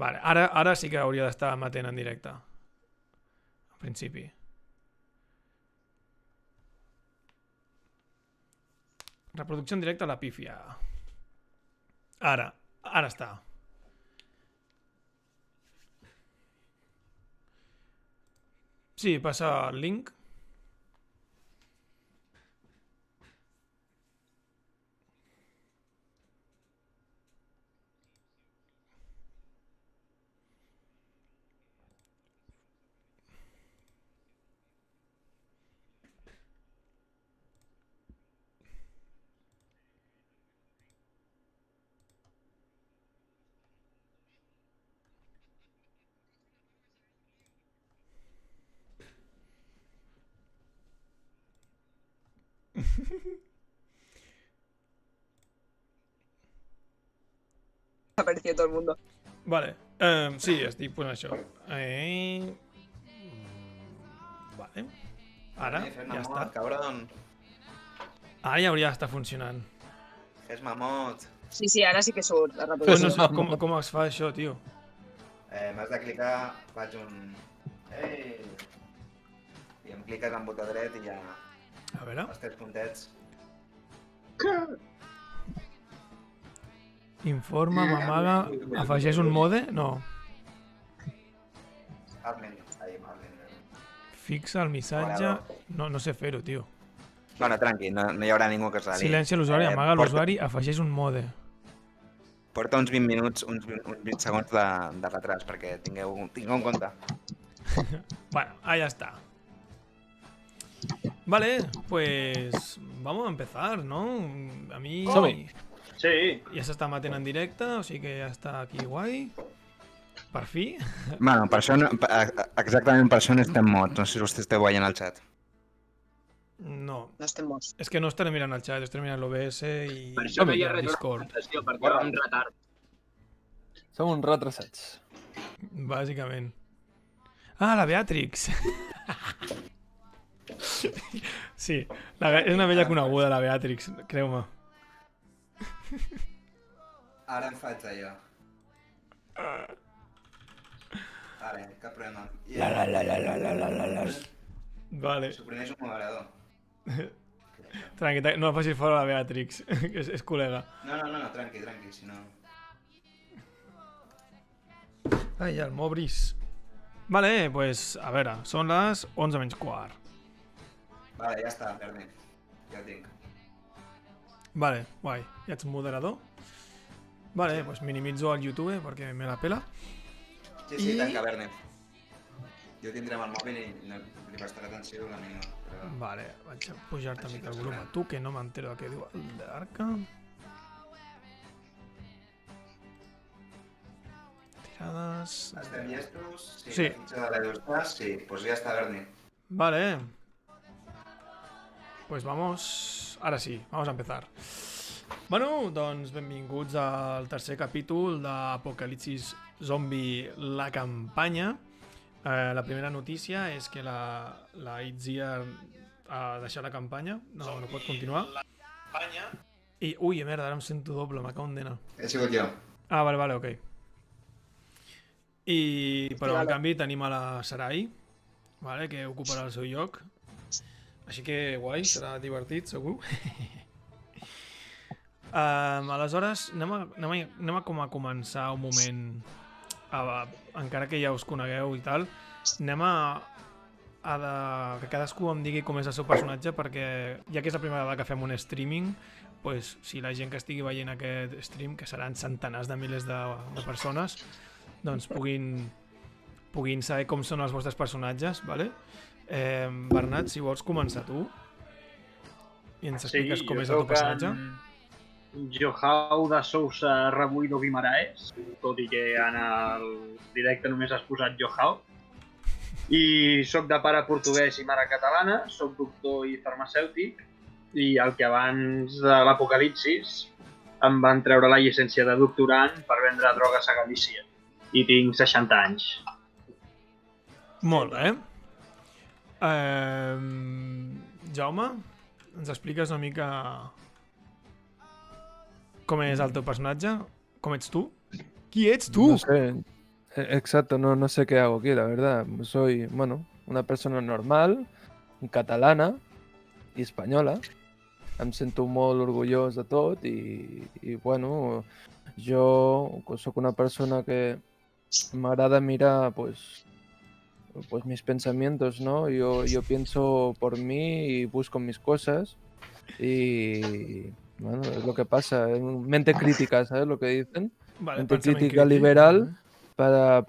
Vale, ara sí que hauria d'estar emetent en directe. En principi. Reproducció en directe a la pífia. Ara està. Sí, passa el link. Apareció todo el mundo. Vale, sí, estic posant això. Vale. Ara, ja està. Cabron. Ara ja hauria d'estar funcionant. Fes mamot. Sí, ahora sí que surt la Però no reproducció. sé com es fa això, tio. M'has de clicar, faig un... Ei! I em cliques amb botó dret i ja... A veure. Els 3 puntets. Informa, m'amaga, afegeix un mode? No. Admin. Admin. Fixa el missatge... No sé fer-ho, tio. Bueno, tranqui, no hi haurà ningú que es radi. Silencia l'usuari, amaga l'usuari, afegeix un mode. Porta uns 20 minuts, uns 20 segons de retras, perquè tingueu en compte. Bueno, ahí está. Vale, pues vamos a empezar, ¿no? A mí Sí. ja s'està matent en directe, o sigui que ja està aquí guai. Per fi. Bueno, per això exactament per això necessitem mods. No sé si vostè esteu veient el xat. No, No estemos. és que no estaré mirant el chat, estaré mirant l'OBS i Per això no hi ha el res de Discord, presentació, perquè va un retard. Som uns retrasats. bàsicament. Ah, la Beatrix! Sí, és una vella coneguda, la Beatrix, creu-me. Ara em faig allò. Vale, cap problema. Vale, Suprimeix un moderador. tranqui, no facis fora la Beatrix, que és col·lega. No, tranqui, si no... Ai, el Mobris. Vale, pues, a veure, són les 11 menys quart. Vale, ja està, Berni. Ja ho tinc. Vale, guai, ja ets moderador. Vale, pues minimitzo el YouTube perquè me la pela. Sí, tanca, Berni. Jo tindré amb el mòbil i no li prestaré atenció una mínima. Però... Vale, vaig a pujar-te una mica el volum a tu, que no m'entero de què diu el d'Arca. Tirades... Estem llestos? Sí. La fitxa de l'Eurostas? Sí, doncs ja està, Berni. Vale. Pues vamos... Ahora sí, vamos a empezar. Bueno, doncs benvinguts al tercer capítol d'Apocalipsis Zombie, la campanya. La primera notícia és que la Itziar ha deixat la campanya, no pot continuar. I, ui, merda, ara em sento doble, m'acabo en dena. He sigut jo. Ah, vale, ok. Però en canvi tenim a la Sarai, vale, que ocuparà el seu lloc. Així que guai, serà divertit, segur. Aleshores, anem a com a començar un moment, encara que ja us conegueu i tal, anem a que cadascú em digui com és el seu personatge, perquè ja que és la primera vegada que fem un streaming, pues, si la gent que estigui veient aquest stream, que seran centenars de milers de persones, doncs puguin saber com són els vostres personatges, vale? Bernat, si vols començar tu i ens expliques com és el teu personatge. Joao de Sousa Rebuido Guimaraes, tot i que en el directe només has posat Joao. I soc de pare portuguès i mare catalana, soc doctor i farmacèutic, i el que abans de l'apocalipsis em van treure la llicència de doctorant per vendre drogues a Galícia. I tinc 60 anys. Molt bé. Jaume, ens expliques una mica com és el teu personatge? Com ets tu? Qui ets tu? No sé. Exacto, no sé qué hago aquí, la verdad. Soy, bueno, una persona normal, catalana i espanyola. Em sento molt orgullós de tot i bueno, jo sóc una persona que m'agrada mirar pues mis pensamientos, ¿no? Yo pienso por mí y busco mis cosas y bueno, es lo que pasa. Mente crítica, ¿sabes lo que dicen? Vale, Mente pensament crítica crític, liberal para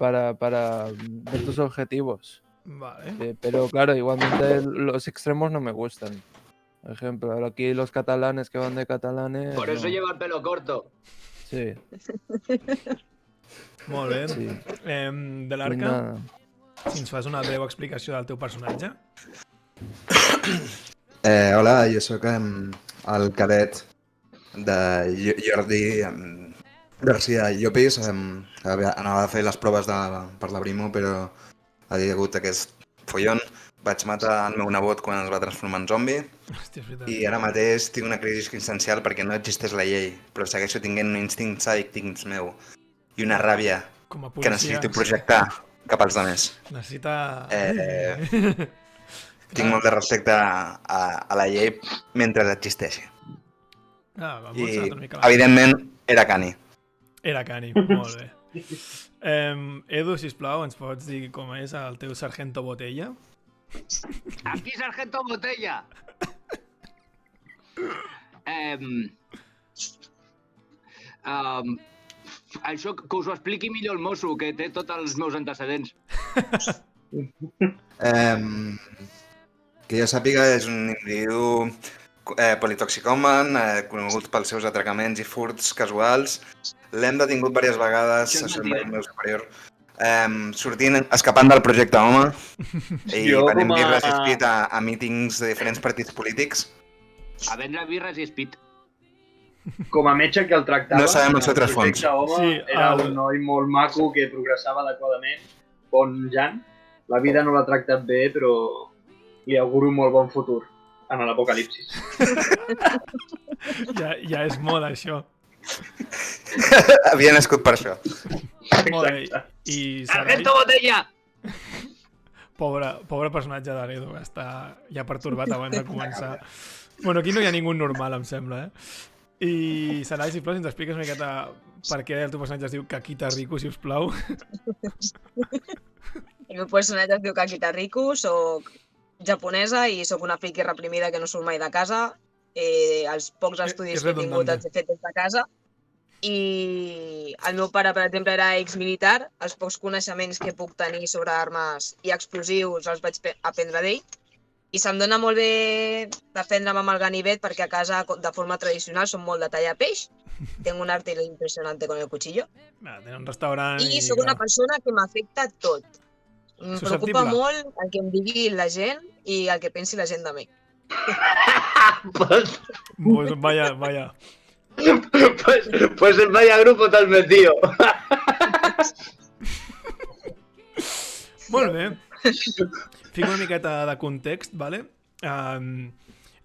ver tus objetivos. Vale. Pero claro, igualmente los extremos no me gustan. Por ejemplo, aquí los catalanes que van de catalanes... Por eso no. lleva el pelo corto. Sí, Molt bé. sí. De Ni l'Arca, nada. si ens fas una breu explicació del teu personatge. Hola, jo sóc el cadet de Jordi García Llopis. Anava a fer les proves per la Brimo, però ha hagut aquest follon. Vaig matar el meu nebot quan es va transformar en zombi Hòstia, és veritat. i ara mateix tinc una crisi existencial perquè no existeix la llei, però segueixo tinguent un instint sàdic dins meu i una ràbia Com a que policia. necessito projectar cap als altres. Necessita... Tinc molt de respecte a la llei mentre existeixi. Molt I, sonat una mica la... evidentment, era cani. Era cani, molt bé. Edu, sisplau, ens pots dir com és el teu sargento Botella? Aquí, Sargento Botella! Això que us ho expliqui millor el mosso, que té tots els meus antecedents. Que jo sàpiga, és un individu politoxicòman, conegut pels seus atracaments i furts casuals. L'hem detingut diverses vegades, Això és això mentida. és el meu superior. Sortint, escapant del projecte Home i Jo venent com a- birres i espit a mítings de diferents partits polítics. A vendre birres i espit. Com a metge que el tractava... No sabem el seu el trasfons. projecte Home Sí, era el- un noi molt maco que progressava adequadament, bon Jan. La vida no l'ha tractat bé, però li auguro un molt bon futur en l'apocalipsis. Ja és molt, això. Havia nascut per això. Molt bé. Exacte. I Sarai, Sargento Botella! pobre personatge de l'Edu, que està ja pertorbat abans de començar. Bueno, aquí no hi ha ningú normal, em sembla, I Sarai, sisplau, si ens expliques una miqueta per què el teu personatge es diu Kakita Riku, sisplau. El meu personatge es diu Kakita Riku, soc japonesa i sóc una friki reprimida que no surt mai de casa. Els pocs estudis és que he tingut redundante. els he fet des de casa. I el meu pare, per exemple, era exmilitar. Els pocs coneixements que puc tenir sobre armes i explosius els vaig aprendre d'ell. I se'm dona molt bé defendre'm amb el ganivet perquè a casa, de forma tradicional, som molt de tallar peix. Tengo un arte impresionante con el cuchillo. Tenen un restaurant I sóc una persona que m'afecta tot. Em preocupa Susceptible. molt el que em digui la gent i el que pensi la gent de mi. Pues Vaya. pues vaya grupo te has metido. Molt bé. Fico una miqueta de context, vale?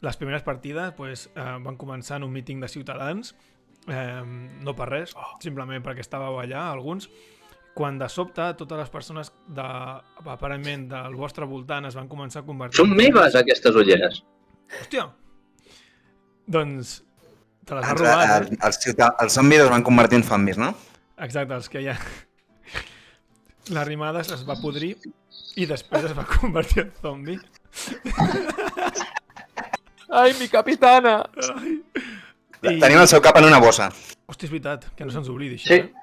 Les primeres partides van començar en un míting de ciutadans, no per res, simplement perquè estàveu allà, alguns, quan de sobte totes les persones aparentment del vostre voltant es van començar a convertir... Són meves, aquestes ulleres. Hòstia! Doncs te les has robat, Els zombis es van convertir en zombis, no? Exacte, els que ja... L'arrimada es va podrir i després es va convertir en zombi. ¡Ay, mi capitana! Tenim el seu cap en una bossa. Hòstia, és veritat, que no se'ns oblidi, això, Sí.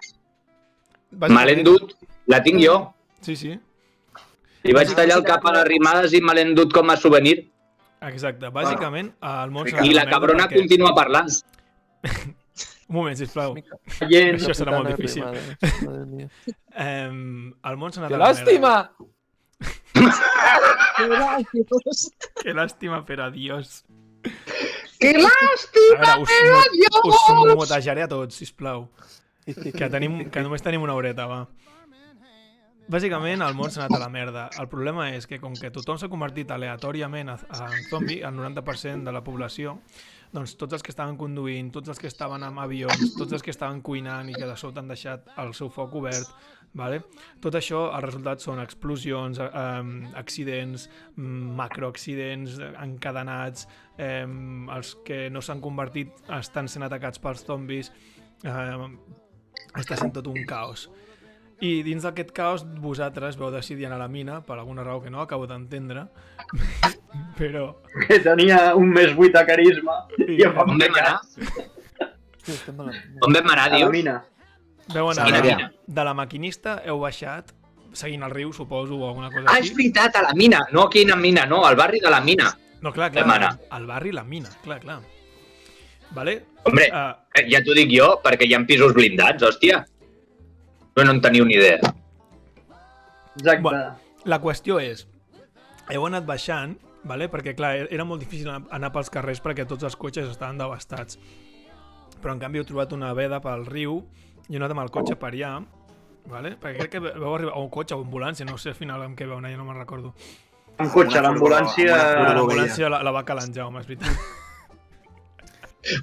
Me l'he endut, la tinc jo. Sí. Li vaig tallar el cap a les rimades i me l'he endut com a souvenir. Exacte. Bàsicament, el món I la cabrona continua parlant. Un moment, sisplau. Gent, Això serà molt Capitana difícil. arrimada. Madre mía. El món s'ha anat ¡Qué a la merda. lástima! Que làstima, per a Dios. Que A làstima! veure, us motejaré a tots, sisplau. Que només tenim una horeta, va. Bàsicament, el món s'ha anat a la merda. El problema és que, com que tothom s'ha convertit aleatòriament en zombi, el 90% de la població, doncs tots els que estaven conduint, tots els que estaven amb avions, tots els que estaven cuinant i que de sobte han deixat el seu foc obert, vale? Tot això, el resultat són explosions, accidents, macroaccidents encadenats, els que no s'han convertit estan sent atacats pels zombis, està sent tot un caos. I dins d'aquest caos vosaltres vau decidir anar a la mina, per alguna raó que no acabo d'entendre, però... Que tenia un +8 de carisma i em va On vam anar? Sí, estem malament. On vam anar, a la dius? mina. Veu anar Quina de, mina? de la maquinista, heu baixat, seguint el riu, suposo, o alguna cosa Ah, és així. veritat, a la mina. No aquí a mina, no, al barri de la mina. No, clar, Vam anar. al barri la mina, clar. Vale? Hombre, ja t'ho dic jo, perquè hi ha pisos blindats, hòstia. No en teniu ni idea. Exacte. Bueno. La qüestió és, heu anat baixant, vale? Perquè clar, era molt difícil anar pels carrers perquè tots els cotxes estaven devastats. Però en canvi heu trobat una veda pel riu i heu anat amb el cotxe per allà, vale? Perquè crec que vau arribar a un cotxe o ambulància, no sé al final amb què vau anar, ja no me'n recordo. Un cotxe, l'ambulància... L'ambulància la va calar en Jaume, és veritat.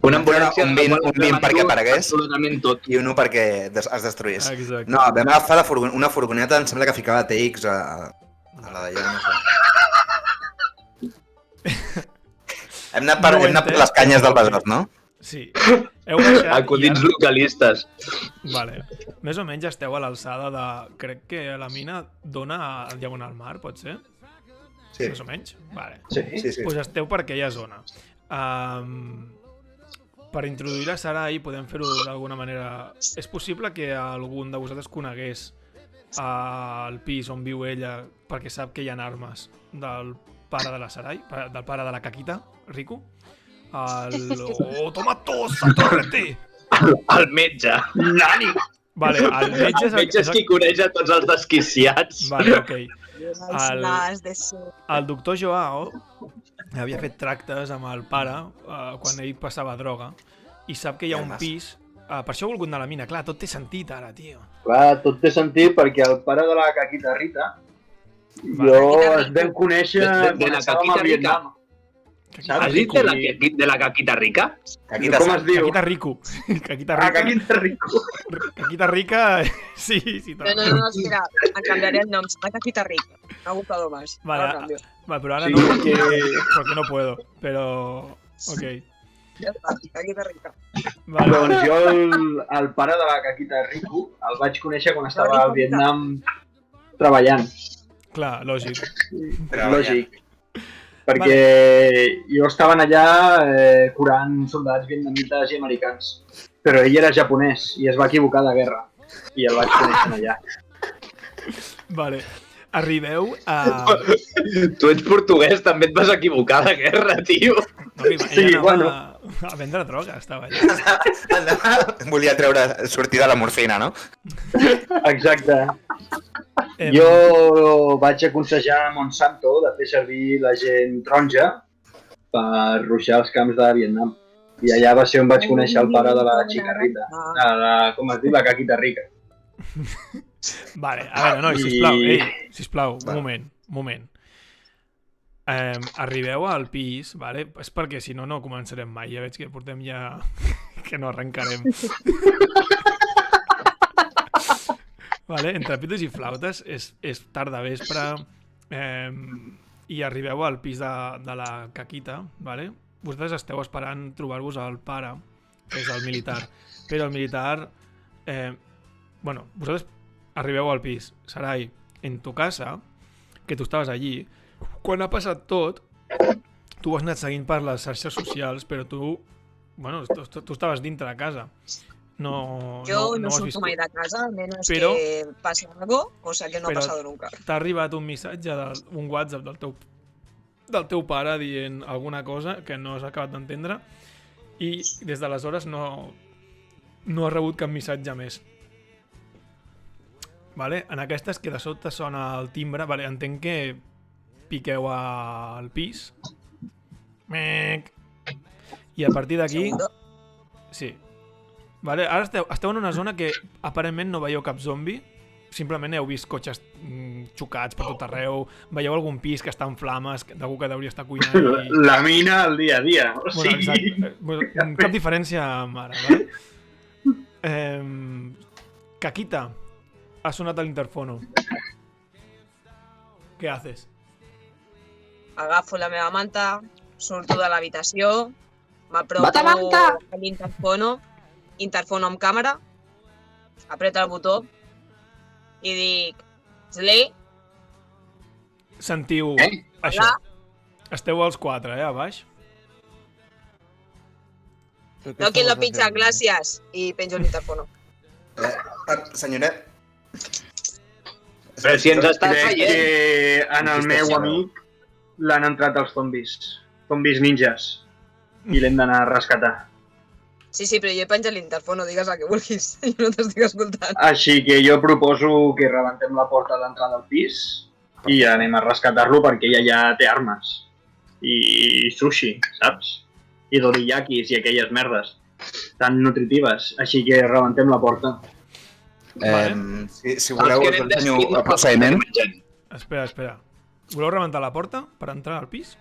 Una ambulància... Un 20 perquè aparegués Absolutament tot. i un perquè es destruís. Exacte. No, vam agafar una furgoneta, em sembla que ficava TX a la d'allà, no sé. Hem anat per les canyes del Besòs, no? Sí. Heu baixat Acudits i ara... localistes. Vale. Més o menys esteu a l'alçada de... Crec que la mina dona al Diagonal Mar, pot ser? Sí. Més o menys? Vale. Sí. Pues esteu per aquella zona. Per introduir la Sarai podem fer-ho d'alguna manera... És possible que algun de vosaltres conegués el pis on viu ella perquè sap que hi ha armes del pare de la Sarai, del pare de la Caquita, Rico? Oh, toma tossa, torrete! El metge. Nani! Vale, el metge El metge és qui coneix a tots els desquiciats. Vale, ok. Els nas de ser... El doctor Joao havia fet tractes amb el pare quan ell passava droga i sap que hi ha un pis... per això he volgut anar a la mina. Clar, tot té sentit ara, tio. Clar, tot té sentit perquè el pare de la Caquita Rita es vam conèixer De quan la estàvem Caquita a Vietnam. Has dit de la Caquita Rica? Caquita Com es diu? Caquita Rico. Caquita Ah, Rica. Caquita Rico. Caquita Rica... Sí, No, espera, em canviaré el nom, serà Caquita Rica. M'ha gustado más. Vale, Ahora cambio. vale, però ara Sí. no porque no puedo. Però... Ok. Ja està, Caquita Rica. Vale. Doncs jo el pare de la Caquita Rico el vaig conèixer quan estava al Vietnam treballant. Clar, lògic. Lògic. Perquè jo estaven allà curant soldats vietnamites i americans. Però ell era japonès i es va equivocar de guerra. I el vaig conèixer allà. Vale. Arribeu a... Tu ets portuguès, també et vas equivocar de guerra, tio. No, ell Sí, anava bueno. a vendre droga, estava allà. Volia sortir de la morfina, no? Exacte. Em, Jo vaig aconsellar a Monsanto de fer servir la gent taronja per ruixar els camps de Vietnam. I allà va ser on vaig conèixer el pare de la Chica Rita, com es diu, la Caquita Rica. Vale, a veure, nois, sisplau, un moment. Arribeu al pis, vale? És perquè si no, no començarem mai. Ja veig que portem ja... que no arrencarem. Vale? Entre pitos i flautes és tard de vespre i arribeu al pis de la Caquita, vale? Vosaltres esteu esperant trobar-vos al pare, que és el militar. Però el militar... bueno, vosaltres arribeu al pis. Sarai, en tu casa, que tu estaves allí, quan ha passat tot, tu has anat seguint per les xarxes socials, però tu... Bueno, tu estaves dintre de casa. Yo no has surto viscut. mai de casa, a menos Pero- que pase algo, cosa que no ha Pero- pasado nunca. T'ha arribat un missatge, un WhatsApp del teu pare dient alguna cosa que no has acabat d'entendre i des d'aleshores no has rebut cap missatge més. Vale? En aquestes que de sobte sona el timbre, vale, entenc que piqueu al pis. Mec. I a partir d'aquí... Segundo. Sí. Vale, ara esteu en una zona que aparentment no veieu cap zombi, simplement heu vist cotxes xocats per tot arreu, veieu algun pis que està en flames, d'algú que hauria estar cuinant i... La mina al dia a dia. O Bueno, sigui, exacte. Bueno, cap diferència amb ara, vale? Caquita, ha sonat a l'interfono. Què haces? Agafo la meva manta, surto de l'habitació, m'apropo Bata manta! a l'interfono amb càmera, apreto el botó i dic Slay, Sentiu això. Hola. Esteu els 4, a baix? no quiero pizza, gràcies, i penjo l'interfono. Senyoret. Però si ens estàs crec veient... que en el meu amic l'han entrat els zombis. Zombis ninjas. I l'hem d'anar a rescatar. Sí, però jo he penjat l'interfono, digues el que vulguis, jo no t'estic escoltant. Així que jo proposo que rebentem la porta d'entrada al pis i anem a rescatar-lo perquè ella ja té armes. I sushi, saps? I doriyakis i aquelles merdes tan nutritives. Així que rebentem la porta. Si voleu, us ensenyo el procediment. Espera. Voleu rebentar la porta per entrar al pis?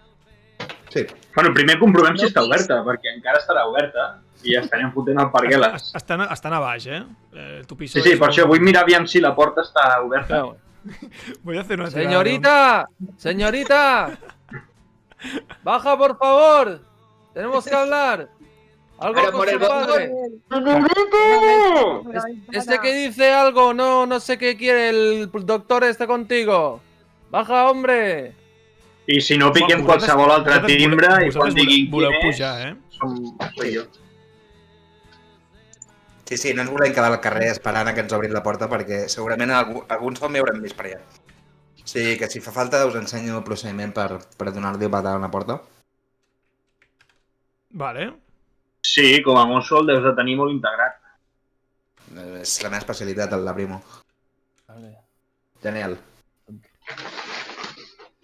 Sí. Bueno, primer comprovem si està oberta, perquè encara estarà oberta i estarem fotent el pargueles. Estan a baix, Tu piso Sí, per això vull mirar aviam si la porta està oberta. Voy a hacer una tirada. Señorita, señorita, baja por favor, tenemos que hablar. Algo Pero con por su el botón. padre. Este que dice algo, no sé qué quiere el doctor este contigo. Baja, hombre. I si no, piquem qualsevol altre timbre i quan diguin voleu quin és, pujar, soy jo. Sí, no ens volem quedar al carrer esperant a que ens obrin la porta perquè segurament alguns com haurem vist per allà. O sigui que si fa falta us ensenyo el procediment per donar-li patada a la porta. Vale. Sí, com a mosso el deus de tenir molt integrat. És la meva especialitat, el Labrimo. Genial.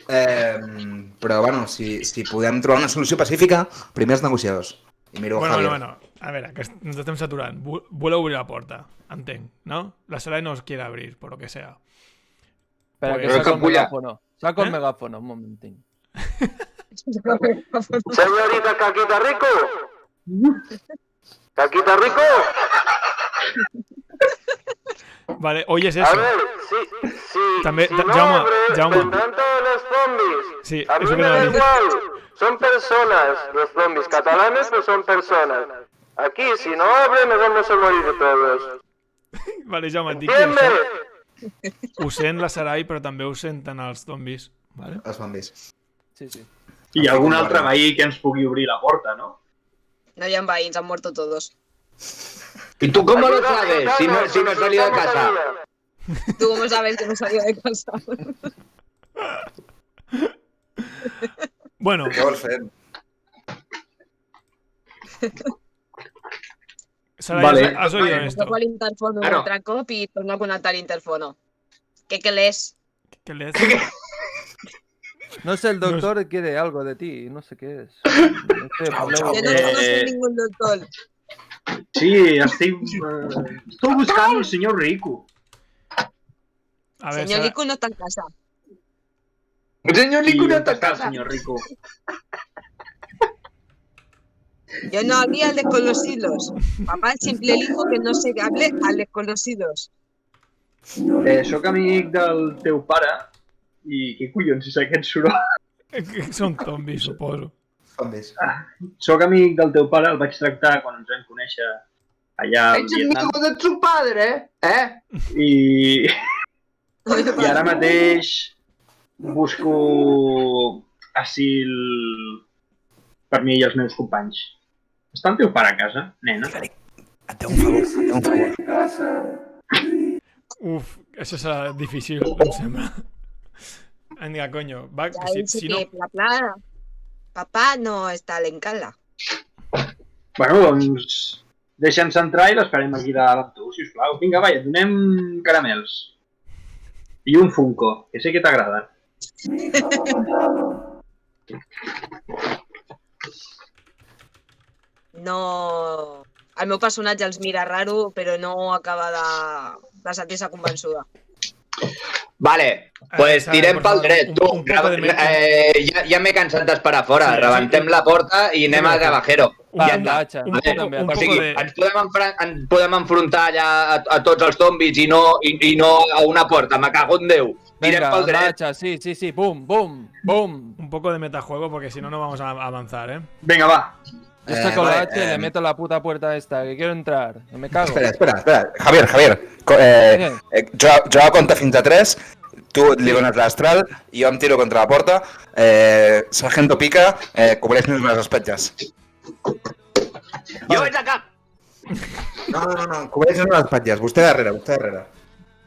Però, bueno, si podem trobar una solució pacífica, primer els negociadors. I miro Javier. Bueno. A veure, que ens estem saturant. Voleu obrir la porta, entenc, ¿no? La Sarai no os quiere abrir, por lo que sea. Espera, Pues- que saco el capullo. megáfono. Saco el ¿Eh? megáfono, un momentín. Señorita Caquita Rico. Caquita Rico. Vale, oyes A eso. ver, si También, si no Jaume, abre, Jaume. vendrán todos los zombies. Sí, A mí eso me que da no igual. Son personas. Los zombies catalanes pues son personas. Aquí, si no abre, nos vamos a morir todos. Vale, Jaume, et dic ¿Entiendes? això. Ho sent la Sarai, però també ho senten els zombis. Vale? Els zombis. Sí, sí. I algun altre veí que ens pugui obrir la porta, no? No hi ha veïns, han muerto todos. ¿Y tú cómo lo Ayuda, sabes si no he salido de casa? ¿Tú cómo sabes que no salía de casa? Bueno, Què vols fer? Sarai, Vale. has oído esto. Toco l'interfono un Claro. altre cop i torno a connectar l'interfono. Què l'és? ¿Qué le No sé, el doctor quiere algo de ti, no sé qué es. No sé, hableu- Jo no soy ningún doctor. Sí, estoy buscando al señor Rico. A ver, Señor Sarai, Liku no está en casa. El señor ¿Y Lico no dónde está está el casa. señor Rico? Yo no hablé al desconocidos. Papá simple dijo que no se hable al desconocidos. Soc amic del teu pare i què collons és aquest soroll? són zombis, suposo. Zombis. Soc amic del teu pare, el vaig tractar quan ens vam conèixer allà al Ets Vietnam amigo de su padre, ¿eh? i ara mateix busco asil per mi i els meus companys. Està el teu pare a casa, nena? Et deu un favor. Uf, això serà difícil, em sembla. Vinga, coño. Va, Ya si, dice si no... que bla. Papá no está a l'encala. Bueno, doncs deixa'ns entrar i l'esperem aquí davant amb tu, sisplau. Vinga, va, et donem caramels. I un Funko, que sé que t'agrada. No... El meu personatge els mira raro, però no acaba de sentir-se convençuda. Vale, pues Sara, tirem por pel favor, dret. Tu, un poco de ja m'he cansat d'esperar fora. Sí, Rebentem sí. la porta i anem a Gabajero. Un- Ja un- està. Hacha. un Vale, poco, un O poco sigui, de... ens podem enfrontar allà a tots els zombis i no a una porta. Me cago en Déu. Tirem Venga, pel dret. hacha, sí. Bum, bum, bum. Un poco de metajuego porque si no, no vamos a avanzar, ¿eh? Vinga, va. Yo saco la vale, hacha y le meto la puta puerta esta, que quiero entrar. Que me cago. Espera. Javier. Jo compta fins a 3, tu li dones l'astral, jo em tiro contra la porta, Sargento Pica, cobreix-nos les espatlles. Jo vaig a cap. No, cobreix-nos les espatlles, vostè darrere.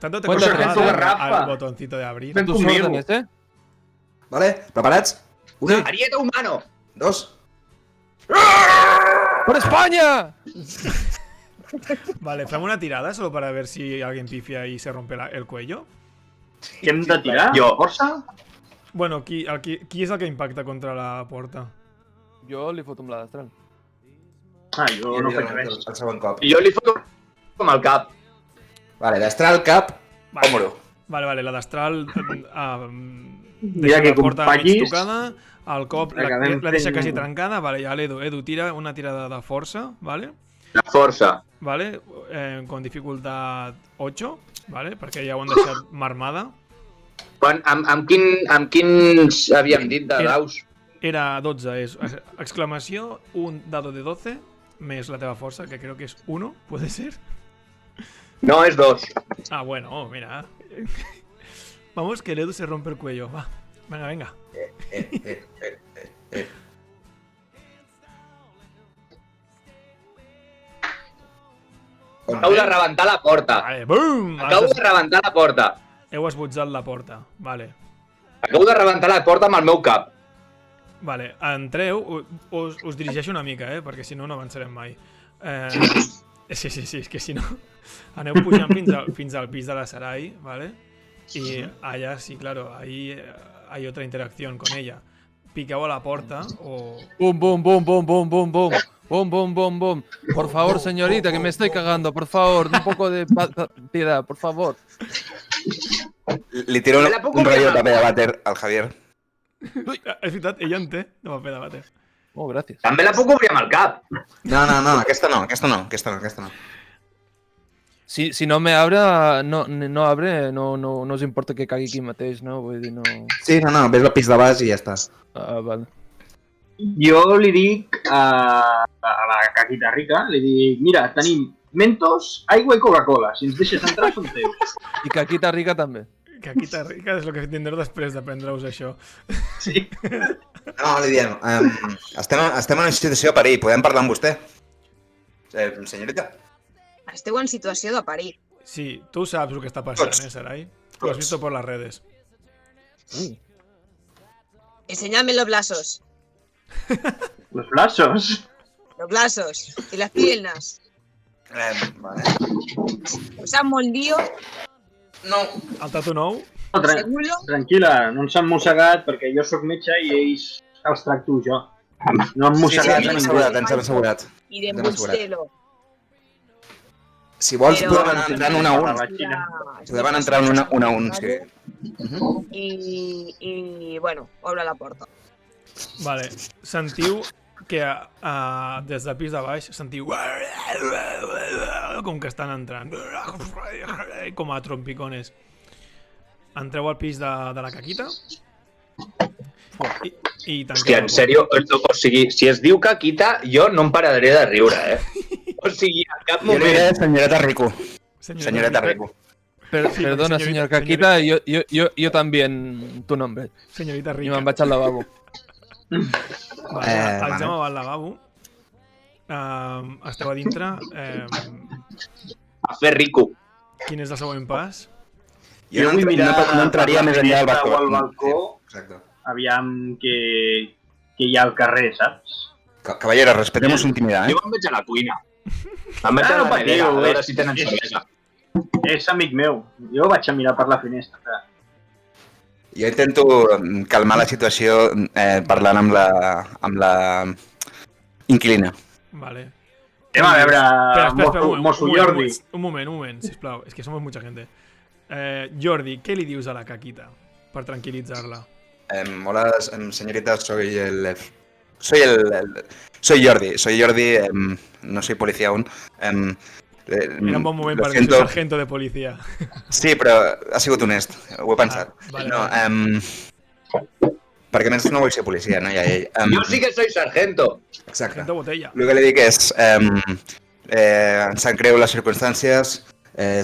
Tanto te Cuenta cuesta tres, darle Rafa. al botoncito de abrir. Ven Tus conmigo. órdenes, ¿eh? Vale? Preparats? Una, Arieta humano. 2... ¡Por España! Vale, fem una tirada solo para ver si alguien pifia y se rompe el cuello. Què hem de tirar? Jo. Força? Bueno, qui és el que impacta contra la porta? Yo le foto un la astral. Ah, jo no faig res. El segon cop. Jo li foto com al cap. Vale, d'astral, cap, Vale. òmoro. Vale, la d'astral Mira deixa que la porta mig companyis. tocada, el cop Acabem la deixa fent- quasi trencada, vale, ja l'Edu tira una tirada de força, vale? La força. Vale, con dificultat 8, vale? Perquè ja ho han deixat marmada. Amb quins havíem dit de Era- daus? Era 12, és exclamació, un dado de 12, més la teva força, que creo que és 1, puede ser? No, és 2. Ah, bueno, mira. Vamos, que el Edu se rompe el cuello, va. Venga. Acabo de rebentar la porta. Vale, boom! Acabo de rebentar la porta. Heu esbotzat la porta, vale. Acabo de rebentar la porta amb el meu cap. Vale, entreu, us dirigeixo una mica, perquè si no, no avançarem mai. Sí, és que si no... Aneu pujant fins al pis de la Sarai, ¿vale? Y allá sí, claro, ahí hay otra interacción con ella. Piqueu a la porta o... Bum, bum, bum, bum, bum, bum, bum. Bum, bum, bum, bum. Por favor, señorita, que me estoy cagando. Por favor, un poco de piedad, por favor. Li tiro Me la puc un rotllo de confirmar. paper de vàter al Javier. És veritat, ella en té de paper de vàter. Oh, gracias. També la puc obrir amb el cap. No, aquesta no. Si no me abre, no abre, no us importa que cagui aquí mateix, no? Vull dir, no... Sí, no, ves el pis de baix i ja està. Ah, vale. Jo li dic a la caquita rica, li dic, mira, tenim Mentos, aigua i Coca-Cola. Si ens deixes entrar, són teus. I Caquita Rica també. Caquita rica és el que tindreu després d'aprendre-us això. Sí. No, li diem, estem en una situació de perill, podem parlar amb vostè? Senyorita? Esteu en situació de perill. Sí, tu saps el que està passant, Sarai? Lo has visto por las redes. Enseñadme los brazos. Los brazos. Los brazos. Y las piernas. Vale. ¿Os han mordido? No. El tatu nou? No, ¿Seguro? tranquil·la, no ens han mossegat perquè jo sóc metge i ells els tracto jo. No han mossegat a ens ningú. hem assegurat. Y de Te lo aseguro. Murcielo. Si vols, Però- podem anar entrant un a un. Podem entrar un a un, sí. Y bueno, obre la puerta. Vale, sentiu que des del pis de baix sentiu com que estan entrant com a trompicones. Entreu al pis de la caquita i tanqueu Hòstia, la en porta. sèrio? O sigui, si es diu Caquita, jo no em pararé de riure, O sigui, en cap Jo li diré moment... senyoreta Rico. Señorita Rico. Perdona, señor Caquita, yo también tu nombre. Señorita I rica. me'n vaig al lavabo. Vale, ens vale. hem al lavabo. Esteu a dintre. A fer rico. Quin és el següent pas? Jo no, vull mirar no entraria més enllà del per la balcó. finestra o al balcó. Sí, exacte. Aviam què hi ha al carrer, saps? Caballero, respetemos su intimidad, Jo me'n vaig a la cuina. Me'n vaig a no la patiu, nevera, a veure és- si tenen és- cervesa. És amic meu. Jo vaig a mirar per la finestra. Jo intento calmar la situació parlant amb la inquilina. Vale. Anem a veure, Espera, mosso un Jordi. moment, sisplau. És que somos mucha gente. Jordi, què li dius a la Caquita per tranquil·litzar-la? Hola, señorita, soy Jordi, no soy policía aún. Era un bon moment lo per dir siento. sargento de policia. Sí, però ha sigut honest, ho he pensat. vale, no, vale. Perquè a més no vull ser policia, no? Ja, Yo sí que soy sargento. Exacte. Sargento Botella. El que li dic és, em sap greu les circumstàncies,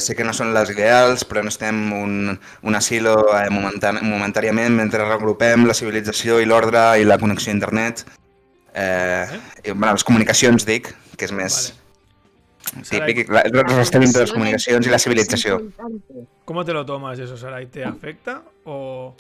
sé que no són les ideals, però necessitem un asilo momentàriament mentre regrupem la civilització i l'ordre i la connexió a internet. I, bueno, les comunicacions, dic, que és més típic, el rastre entre les comunicacions i la civilització. ¿Cómo te lo tomas eso, Sarai? ¿Te afecta o...?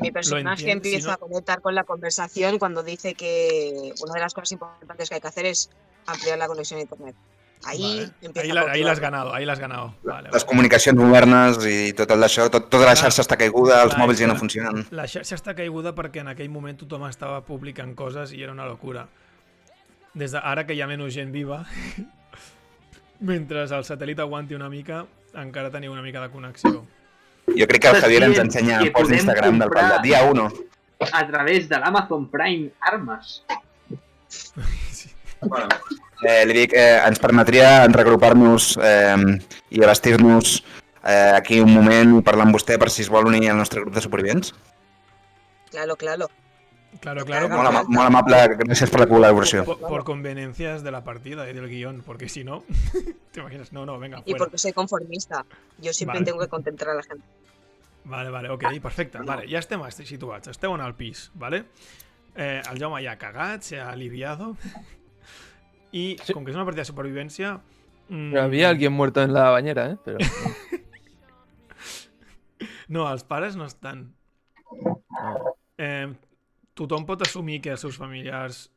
Mi personaje empieza a conectar con la conversación cuando dice que una de las cosas importantes que hay que hacer es ampliar la conexión a internet. Ahí empieza ahí l'has ganado, ahí l'has ganado. Vale, Les comunicacions modernes i tot el d'això, tota la xarxa està caiguda, els mòbils ja no funcionen. La xarxa està caiguda perquè en aquell moment tothom estava publicant coses i era una locura. Des d'ara que hi ha menys gent viva, mentre el satèl·lit aguanti una mica, encara teniu una mica de connexió. Jo crec que el Javier ens ensenya posts d'Instagram del dia 1. A través de l'Amazon Prime armes. Bueno, li dic, ens permetria regrupar-nos i abastir-nos aquí un moment i parlar amb vostè per si es vol unir al nostre grup de supervivents? Claro. Claro. Molt amable, gràcies per la col·laboració. Por conveniencias de la partida y del guión, porque si no, ¿te imaginas? No, venga, fuera. Y porque soy conformista. Yo siempre tengo que contentar a la gente. Vale, ok, perfecte. Vale, ja estem situats, esteu en el pis, vale? El Jaume ja ha cagat, s'ha aliviado. I com que és una partida de supervivència... Pero había alguien muerto en la bañera, ¿eh? Pero... No, els pares no estan. Tothom pot assumir que els seus familiars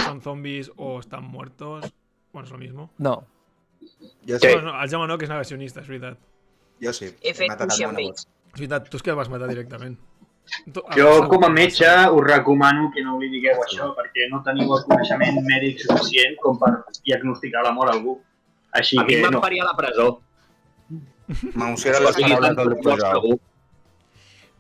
són zombis o estan muertos. Bueno, és lo mismo. No. Jo sí. No, el Jaume no, que és negacionista, és veritat. Jo sí. He fet fusion base. És veritat, tu és que el vas matar directament. Jo, com a metge, us recomano que no li digueu això, perquè no teniu el coneixement mèdic suficient com per diagnosticar la mort a algú. Així A mi que em van no. parir a la presó. M'emocionen les paraules del doctor Joao.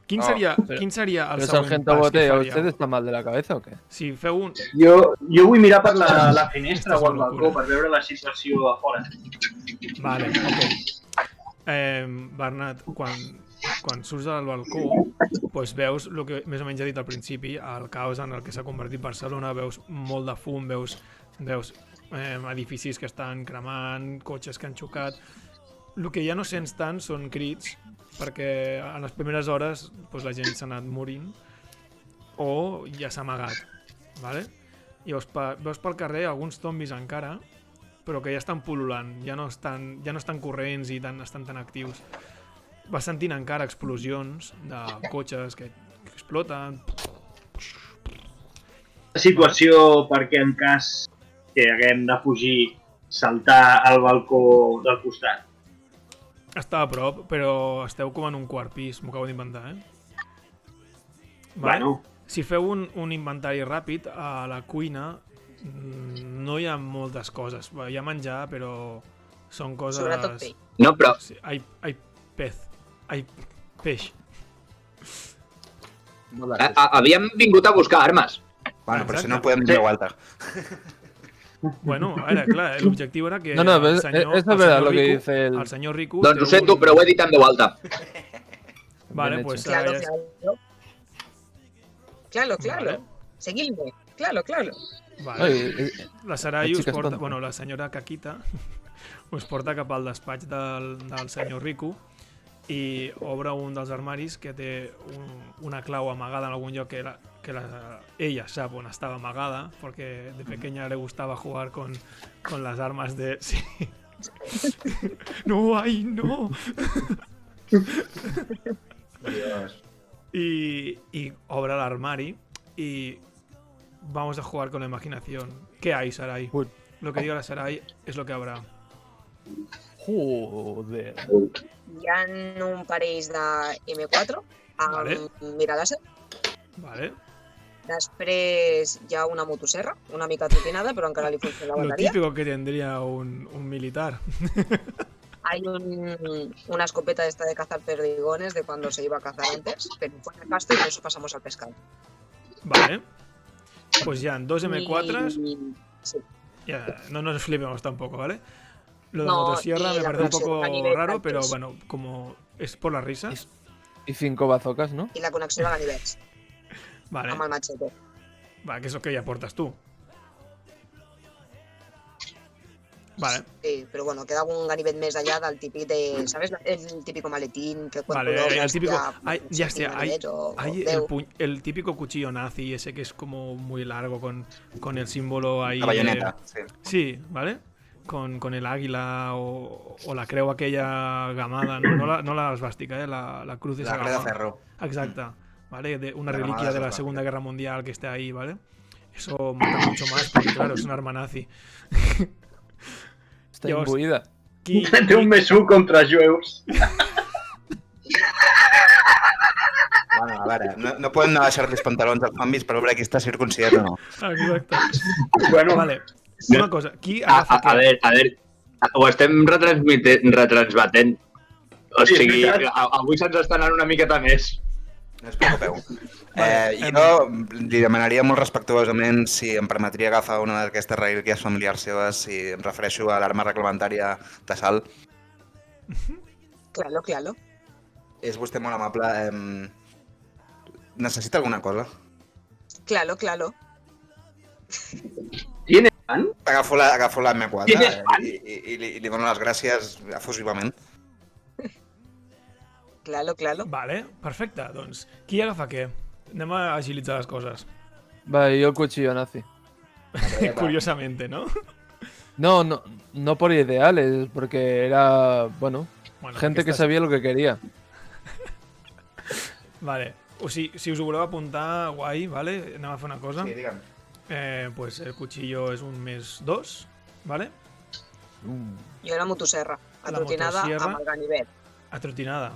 Quin seria el Pero següent sargento pas que Botella, faríeu? ¿usted está mal de la cabeza o qué? Si feu un... Jo vull mirar per la finestra Estàs o al una balcó locura. per veure la situació a fora. Vale, ok. Bernat, quan surts al balcó, doncs veus el que més o menys he dit al principi, el caos en el que s'ha convertit Barcelona, veus molt de fum, veus edificis que estan cremant, cotxes que han xocat. El que ja no sents tant són crits, perquè en les primeres hores doncs, la gent s'ha anat morint o ja s'ha amagat. Vale? I veus pel carrer alguns zombis encara, però que ja estan pul·lulant, ja no estan corrents i estan tan actius. Vas sentint encara explosions de cotxes que exploten. La situació perquè en cas que haguem de fugir, saltar al balcó del costat. Està a prop, però esteu com en un quart pis, m'ho acabo d'inventar, Bueno. Si feu un inventari ràpid, a la cuina no hi ha moltes coses. Hi ha menjar, però són coses... Sobretot peix. No, però Sí, hay peix. havíem vingut a buscar armes. Bueno, però si Exacte. no podem dir alta. Bueno, ara, clar, l'objectiu era que No, no, el es senyor, es el verdad senyor lo que Rico, dice el... el senyor Rico... Doncs ho té sento, però ho he dit en veu alta. Vale, Ben pues hecho. ara Claro, ja... claro. Vale. Seguidme. Claro. Vale. Oye, La Sarai la us xica és porta... tonta. Bueno, la senyora Caquita us porta cap al despatx del senyor Rico i obre un dels armaris que té una clau amagada en algun lloc ella sap on estava amagada, porque de pequeña le gustaba jugar con las armas de... Sí. No, ay, no. Y obre el armari y vamos a jugar con la imaginación. ¿Qué hay, Sarai? Uy. Lo que diga la Sarai es lo que habrá. Joder. Hi ha un parell de M4 amb Vale. mira láser. Vale. Després hi ha una motosserra, una mica trotinada, però encara li funciona la Lo bateria. típico que tendría un militar. hay una escopeta esta de cazar perdigones de cuando se iba a cazar antes, pero fue nefasto y por eso pasamos al pescado. Vale. Pues ya, en 2 M4s, Sí. ya, no nos flipemos tampoco, ¿vale? Lo de No, motosierra y me la parece un conexión poco a nivel raro, altos. pero bueno, como es por la risa. Y 5 bazocas, no? I la connexió a ganivets, Vale, amb el machete. va, que es lo que ya aportas tú. Vale, Sí, pero bueno, queda un ganivet més allá del típic de, ¿sabes? El típico maletín que cuando vale, lo el ves típico. Ya sí, sé, hay, ganivets o hay 10. el típico cuchillo nazi, ese que es como muy largo con el símbolo ahí. La bayoneta, sí. Sí, ¿vale? Con el águila o la creu aquella gamada, no la esvástica, la cruz esa La creu de gamada. ferro. Exacta, ¿vale? Una La reliquia gamada de la esvástica. Segunda Guerra Mundial que esté ahí, ¿vale? Eso mata mucho más porque, claro, es un arma nazi. Està Llavors- imbuïda. Té un mesú contra jueus. Bueno, a veure, no podem anar a baixar-li els pantalons als zombies per veure qui està circumcidat o no. Exacte. Bueno, Vale, una cosa, qui agafa A veure, ho estem retransmetent. O Sí, és sigui, veritat. avui se'ns està anant una miqueta més. No us preocupeu. Vale, Jo li demanaria molt respectuosament si em permetria agafar una d'aquestes relíquies familiars seves, si em refereixo a l'arma reglamentària de sal. Claro, claro. És vostè molt amable. Necessita alguna cosa? Claro, claro. ¿Tiene pan? Agafo la M4 Tienes pan? i li dono les gràcies efusivament. Claro, claro. Vale, perfecte, doncs qui agafa què? Anem a agilitzar les coses. Va, yo el cuchillo nazi. Curiosamente, ¿no? No por ideales, porque era, bueno, Bueno, gente que aquestes- sabía lo que quería. Vale, o sigui, si us ho voleu apuntar, guai, vale? Anem a fer una cosa. Sí, digue'm. Pues el cuchillo és un més 2, vale? Jo la motosserra, La atrotinada motosierra. amb el ganivet. Atrotinada.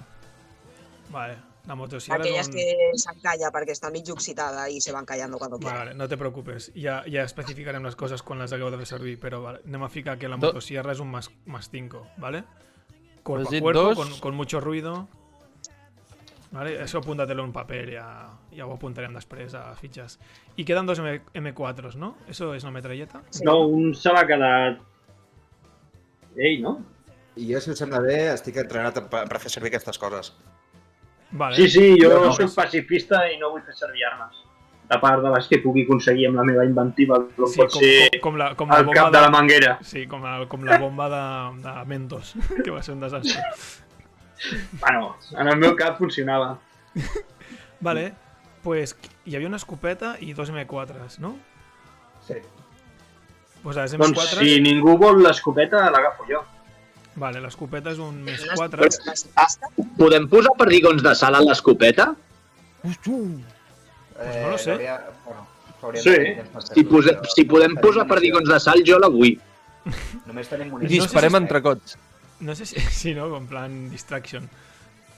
Vale, la motosierra Aquelles és un... que s'encalla perquè està mig oxitada i se van callando cuando quieren. Vale, no te preocupes, ja especificarem les coses quan les hagueu de fer servir, però vale, anem a ficar que la Do- motosierra és un más 5, ¿vale? Cuerpo Has a dit cuerpo, dos. con mucho ruido. Vale, eso apúntatelo en un papel, ja ho apuntarem després a fitxes. I queden dos M4s, ¿no? Eso és una metralleta? No, un se l'ha quedat... Ei, no? I jo, si us sembla bé, estic entrenat per fer servir aquestes coses. Vale. Sí, jo No, soc pacifista i no vull fer servir armes. A part de les que pugui aconseguir amb la meva inventiva, com Sí, pot ser com la el bomba cap de la manguera. Sí, com la bomba de Mentos, que va ser un desastre. Bueno, en el meu cap funcionava. Vale, pues hi havia una escopeta i dos M4s, no? Sí. Pues les Doncs M4s... si ningú vol l'escopeta, l'agafo jo. Vale, l'escopeta és un més Una 4. pacifista. Podem posar perdigons de sal a l'escopeta? Pues no lo sé. Sí. Si podem posar perdigons de sal, jo la vull. Només tenim I munició. disparem entrecots. No sé si... Sí, no? En plan distraction.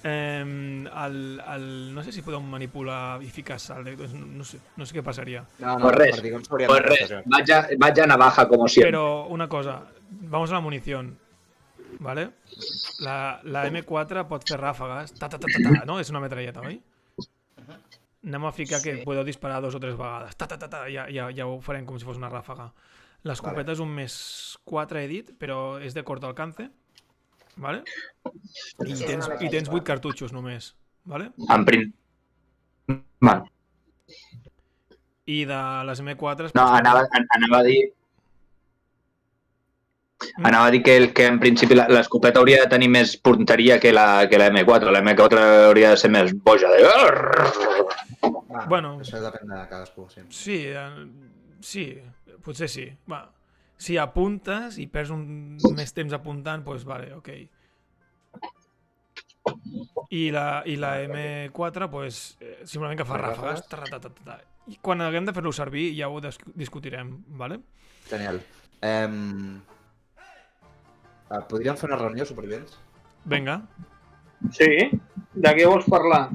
No sé si podem manipular i ficar sal. No sé què passaria. No, Pues res, perdigons s'haurien Pues de res, netejar. vaig a navaja, como siempre. Pero una cosa, vamos a la munición, ¿vale? La M4 pot fer ràfegues, no? És una metralleta, oi? Anem a ficar que podeu disparar 2 o 3 vegades. Ja ho farem com si fos una ràfega. L'escopeta és un més 4, he dit, però és de cort alcance, ¿vale? I tens 8 cartutxos només, ¿vale? En prim... Vale. I de les M4... No, anava a dir... Anava a dir que en principi l'escopeta hauria de tenir més punteria que la M4. La M4 hauria de ser més boja. Bueno. Això depèn de cadascú, sí. Sí, potser sí. Va. Si apuntes i perds més temps apuntant, doncs vale, ok. I la M4, doncs, simplement que fa ràfegues. I quan haguem de fer-lo servir ja ho discutirem, vale? Genial. Podríem fer una reunió, supervivents? Vinga. Sí? De què vols parlar?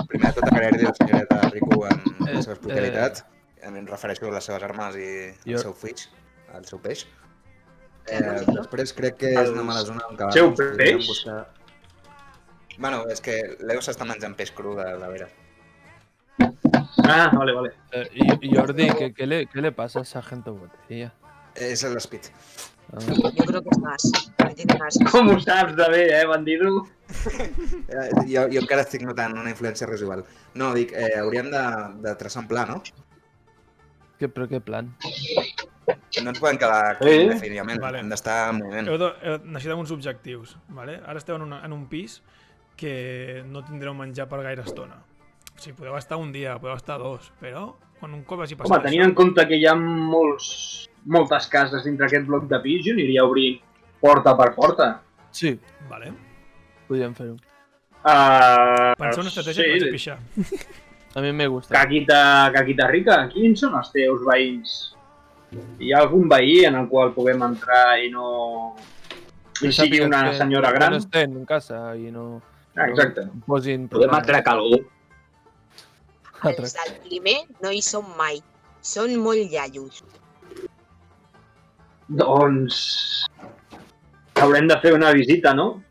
Primer de tot, agrair-li a la senyoreta Rico en la seva hospitalitat. em refereixo a les seves armes i Jo- el seu fitx, el seu peix. Després crec que és una mala zona on Seu podríem peix? buscar... Bueno, és que l'Eu s'està menjant peix cru de la vera. Ah, vale. Y Jordi, ¿qué le pasa a Sargento Botella? És l'Speed. Yo creo que es más. Que tiene más. Com ho saps de bé, bandido? Jo encara estic notant una influència residual. No, dic, hauríem de traçar un pla, no? ¿Pero qué plan? No ens podem quedar indefinidament, Vale. hem d'estar en moviment. Necessitem uns objectius, vale? Ara esteu en un pis que no tindreu menjar per gaire estona. O sigui, podeu estar un dia, podeu estar dos, però quan un cop hagi passat Home, tenint en compte que hi ha moltes cases dintre aquest bloc de pis, jo aniria obrint porta per porta. Sí, Vale. podríem fer-ho. Pensar una estratègia que vaig a pixar. A mi me gusta. Caquita rica, quins són els teus veïns? Hi ha algun veí en el qual puguem entrar i no... I sigui una senyora gran? Que no estén en casa i no... Exacte. no posin Podem problemes. atracar algú. Els del primer no hi són mai. Són molt iaios. Doncs... Haurem de fer una visita, no?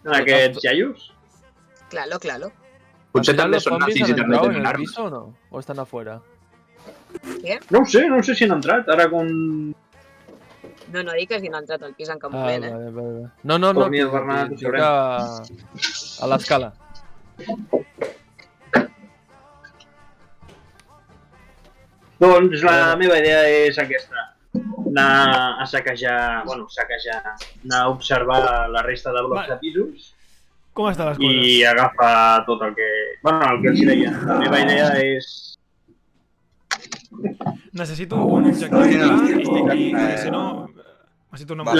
En aquests iaios? Claro. Potser també ¿Los són zombies nazis i han també entrado en tenen el armes. piso o no? ¿O están afuera? No ho sé si han entrat. Ara com... No dic que hagin entrat al pis en cap moment, eh? Vale. No, Torni a Bernat, ho sabrem. a l'escala. Doncs la meva idea és aquesta. Anar a saquejar, anar a observar la resta de blocs de pisos Com estan les coses? i agafar tot el que... el que els deia. La meva idea és... Necessito un objectiu clar i si no... Necessito una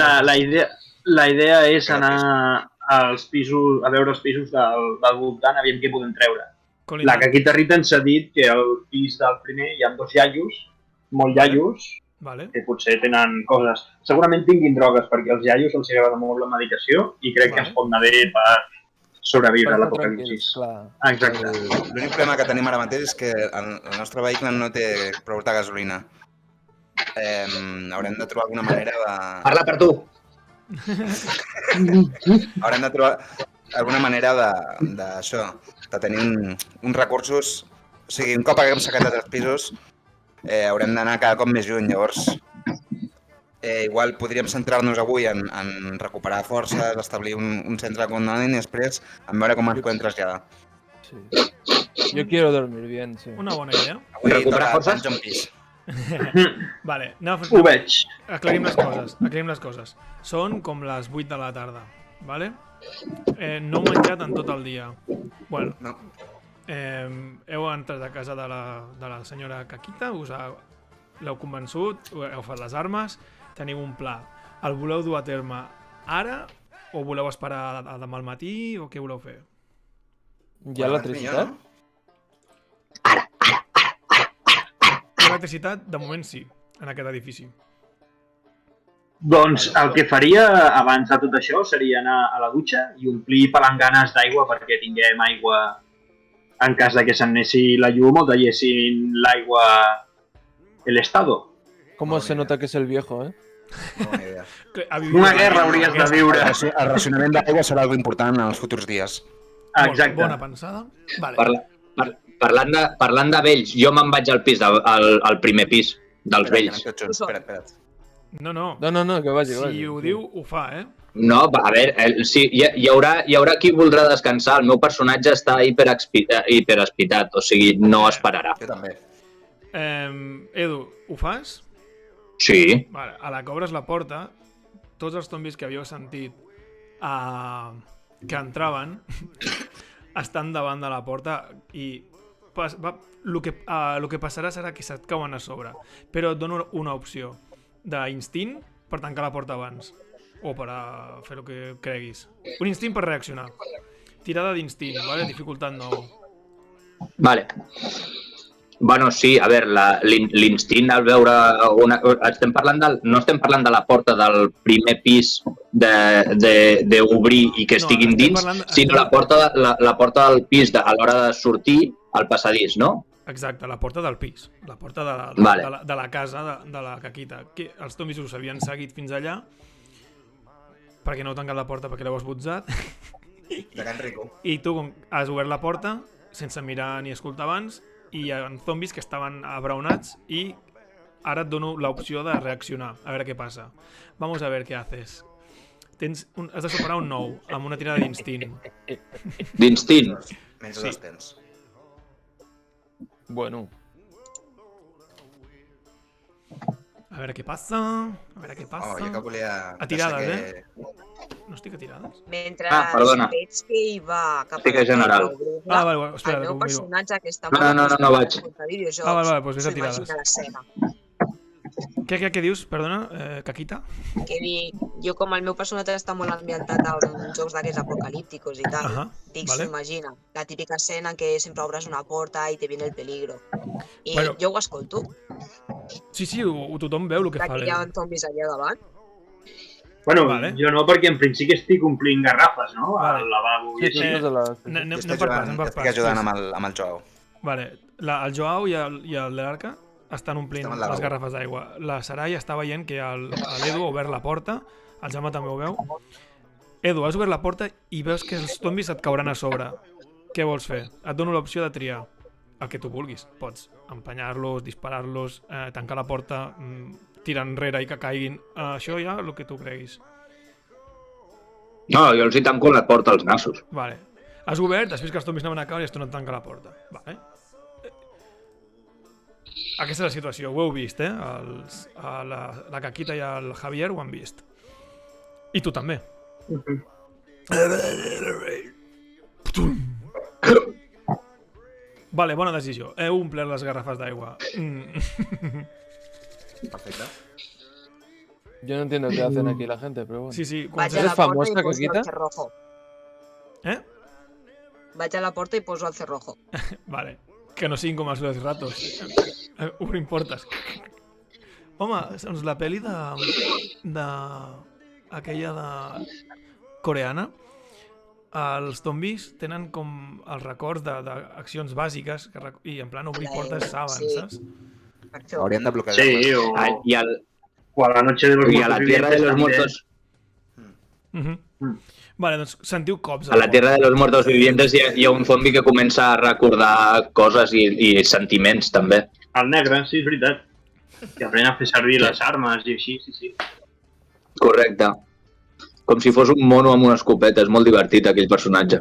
La idea és anar als pisos, a veure els pisos del voltant, aviam què podem treure. La Caquita Rita ens ha dit que al pis del primer hi ha 2 iaios, molt iaios, Vale. que potser tenen coses... Segurament tinguin drogues, perquè als iaios els agrada molt la medicació i crec que ens pot anar bé per sobreviure a l'apocalipsis. Exacte. L'únic problema que tenim ara mateix és que el nostre vehicle no té prou de gasolina. Haurem de trobar alguna manera de... Parla per tu. Haurem de trobar alguna manera d'això, de tenir uns recursos... O sigui, un cop haguem sacat de 3 pisos, haurem d'anar cada cop més lluny. Llavors, igual podríem centrar-nos avui en recuperar forces, establir un centre de comandament i després en veure com ens podem traslladar. Sí. Yo quiero dormir bien, sí. Una bona idea. Avui Recuperar toca forces? Dungeon Peace. Vale, anem a fer... Ho veig. Aclarim les coses. Són com les 8 de la tarda, vale? No heu menjat en tot el dia. Bueno, No. heu entrat a casa de la senyora Caquita, l'heu convençut, heu fet les armes, teniu un pla. El voleu dur a terme ara o voleu esperar a demà al matí o què voleu fer? ¿Ya electricidad? Electricitat, de moment sí, en aquest edifici. Doncs el que faria abans de tot això seria anar a la dutxa i omplir palanganes d'aigua perquè tinguem aigua en cas de que s'anéssi la llum o tallessin l'aigua el estado. ¿Cómo se nota que es el viejo, eh? Bona idea. Una guerra hauries de viure. El racionament d'aigua serà algo important en els futurs dies. Exacte. Bona pensada. Vale. Parlant de vells, jo me'n vaig al pis, al primer pis dels vells. Espera't. No, No, que vagi, si ho diu, ho fa, eh? No, a veure, sí, hi haurà qui voldrà descansar. El meu personatge està hiperespitat, o sigui, no esperarà. Jo també. Edu, ho fas? Sí. Vale, a la que obres la porta, tots els zombis que havíeu sentit que entraven estan davant de la porta i el que passarà serà que se't cauen a sobre. Però et dono una opció d'instint per tancar la porta abans o per a fer el que creguis. Un instint per reaccionar. Tirada d'instint, vale? Dificultat 9. Vale. Bueno, sí, a veure, l'instint al veure... No estem parlant de la porta del primer pis d'obrir i que estiguin dins, sinó la porta del pis a l'hora de sortir al passadís, no? Exacte, la porta del pis. La porta Vale. de la casa de la Caquita. Que els zombis us havien seguit fins allà perquè no heu tancat la porta perquè l'heu esbotzat. De Can Rico. I tu has obert la porta sense mirar ni escoltar abans i hi ha zombis que estaven abraonats i ara et dono l'opció de reaccionar, a veure què passa. Vamos a ver qué haces. Has de superar un 9 amb una tirada d'instint. D'instint. Menys Sí. 2 temps. Bueno, A veure què passa, a veure què passa. Jo que volia... A tirades, deixar No estic a tirades? Mentre perdona. veig que hi va cap Estic a la general. porta, Vale, espera, el meu que ho miro. personatge que està No vaig. a videojocs, Vale, doncs vés a s'ho tirades. imagina l'escena. Què dius? Perdona, Caquita? Que dic, jo com el meu personatge està molt ambientat en jocs d'aquests apocalípticos i tal, Ahà, dic, vale. s'imagina, la típica escena en què sempre obres una porta i te viene el peligro. I Bueno. jo ho escolto, Sí, tothom veu el que fa que hi ha l'Edu. zombis allà davant. Bueno, Vale. jo no, perquè en principi estic omplint garrafes, no? Vale. Al lavabo i sí, així. de la... Anem Estic per parts, anem per estic parts. ajudant Sí, amb el Joao. Vale, el Joao i el l'Arca estan omplint Estem al lavabo. les garrafes d'aigua. La Sarai està veient que l'Edu ha obert la porta, el Jaume també ho veu. Edu, has obert la porta i veus que els zombis et cauran a sobre. Què vols fer? Et dono l'opció de triar el que tu vulguis. Pots empenyar-los, disparar-los, tancar la porta, tirar enrere i que caiguin. Això ja el que tu creguis. No, jo els hi tanco la porta als nassos. Vale. Has obert, has vist que els zombis anaven a caure i has tornat a tancar la porta. Vale. Aquesta és la situació, ho heu vist, eh? La Caquita i el Javier ho han vist. I tu també. Vale, bona decisió. Heu omplert les garrafes d'aigua. Perfecte. Yo no entiendo qué hacen aquí la gente, pero bueno. Sí, sí. Vaig a ¿Eres la porta famosa, i poso Caquita? el cerrojo. Eh? Vaig a la porta i poso el cerrojo. Vale. Que no siguin com els dos ratos. Obrim portes. Home, doncs la pel·li aquella de coreana, els zombis tenen com els records d'accions bàsiques i en plan obrir portes saben, Sí. saps? Per això. Hauríem de bloquejar. Sí, o a la noche de los I a la muertos Tierra de los vivientes Muertos... Vale, doncs sentiu cops. A la Tierra de los Muertos Vivientes hi ha un zombi que comença a recordar coses i sentiments, també. El negre, sí, és veritat. Que aprèn a fer servir les armes i així, sí. Correcte. Com si fos un mono amb una escopeta. És molt divertit, aquell personatge.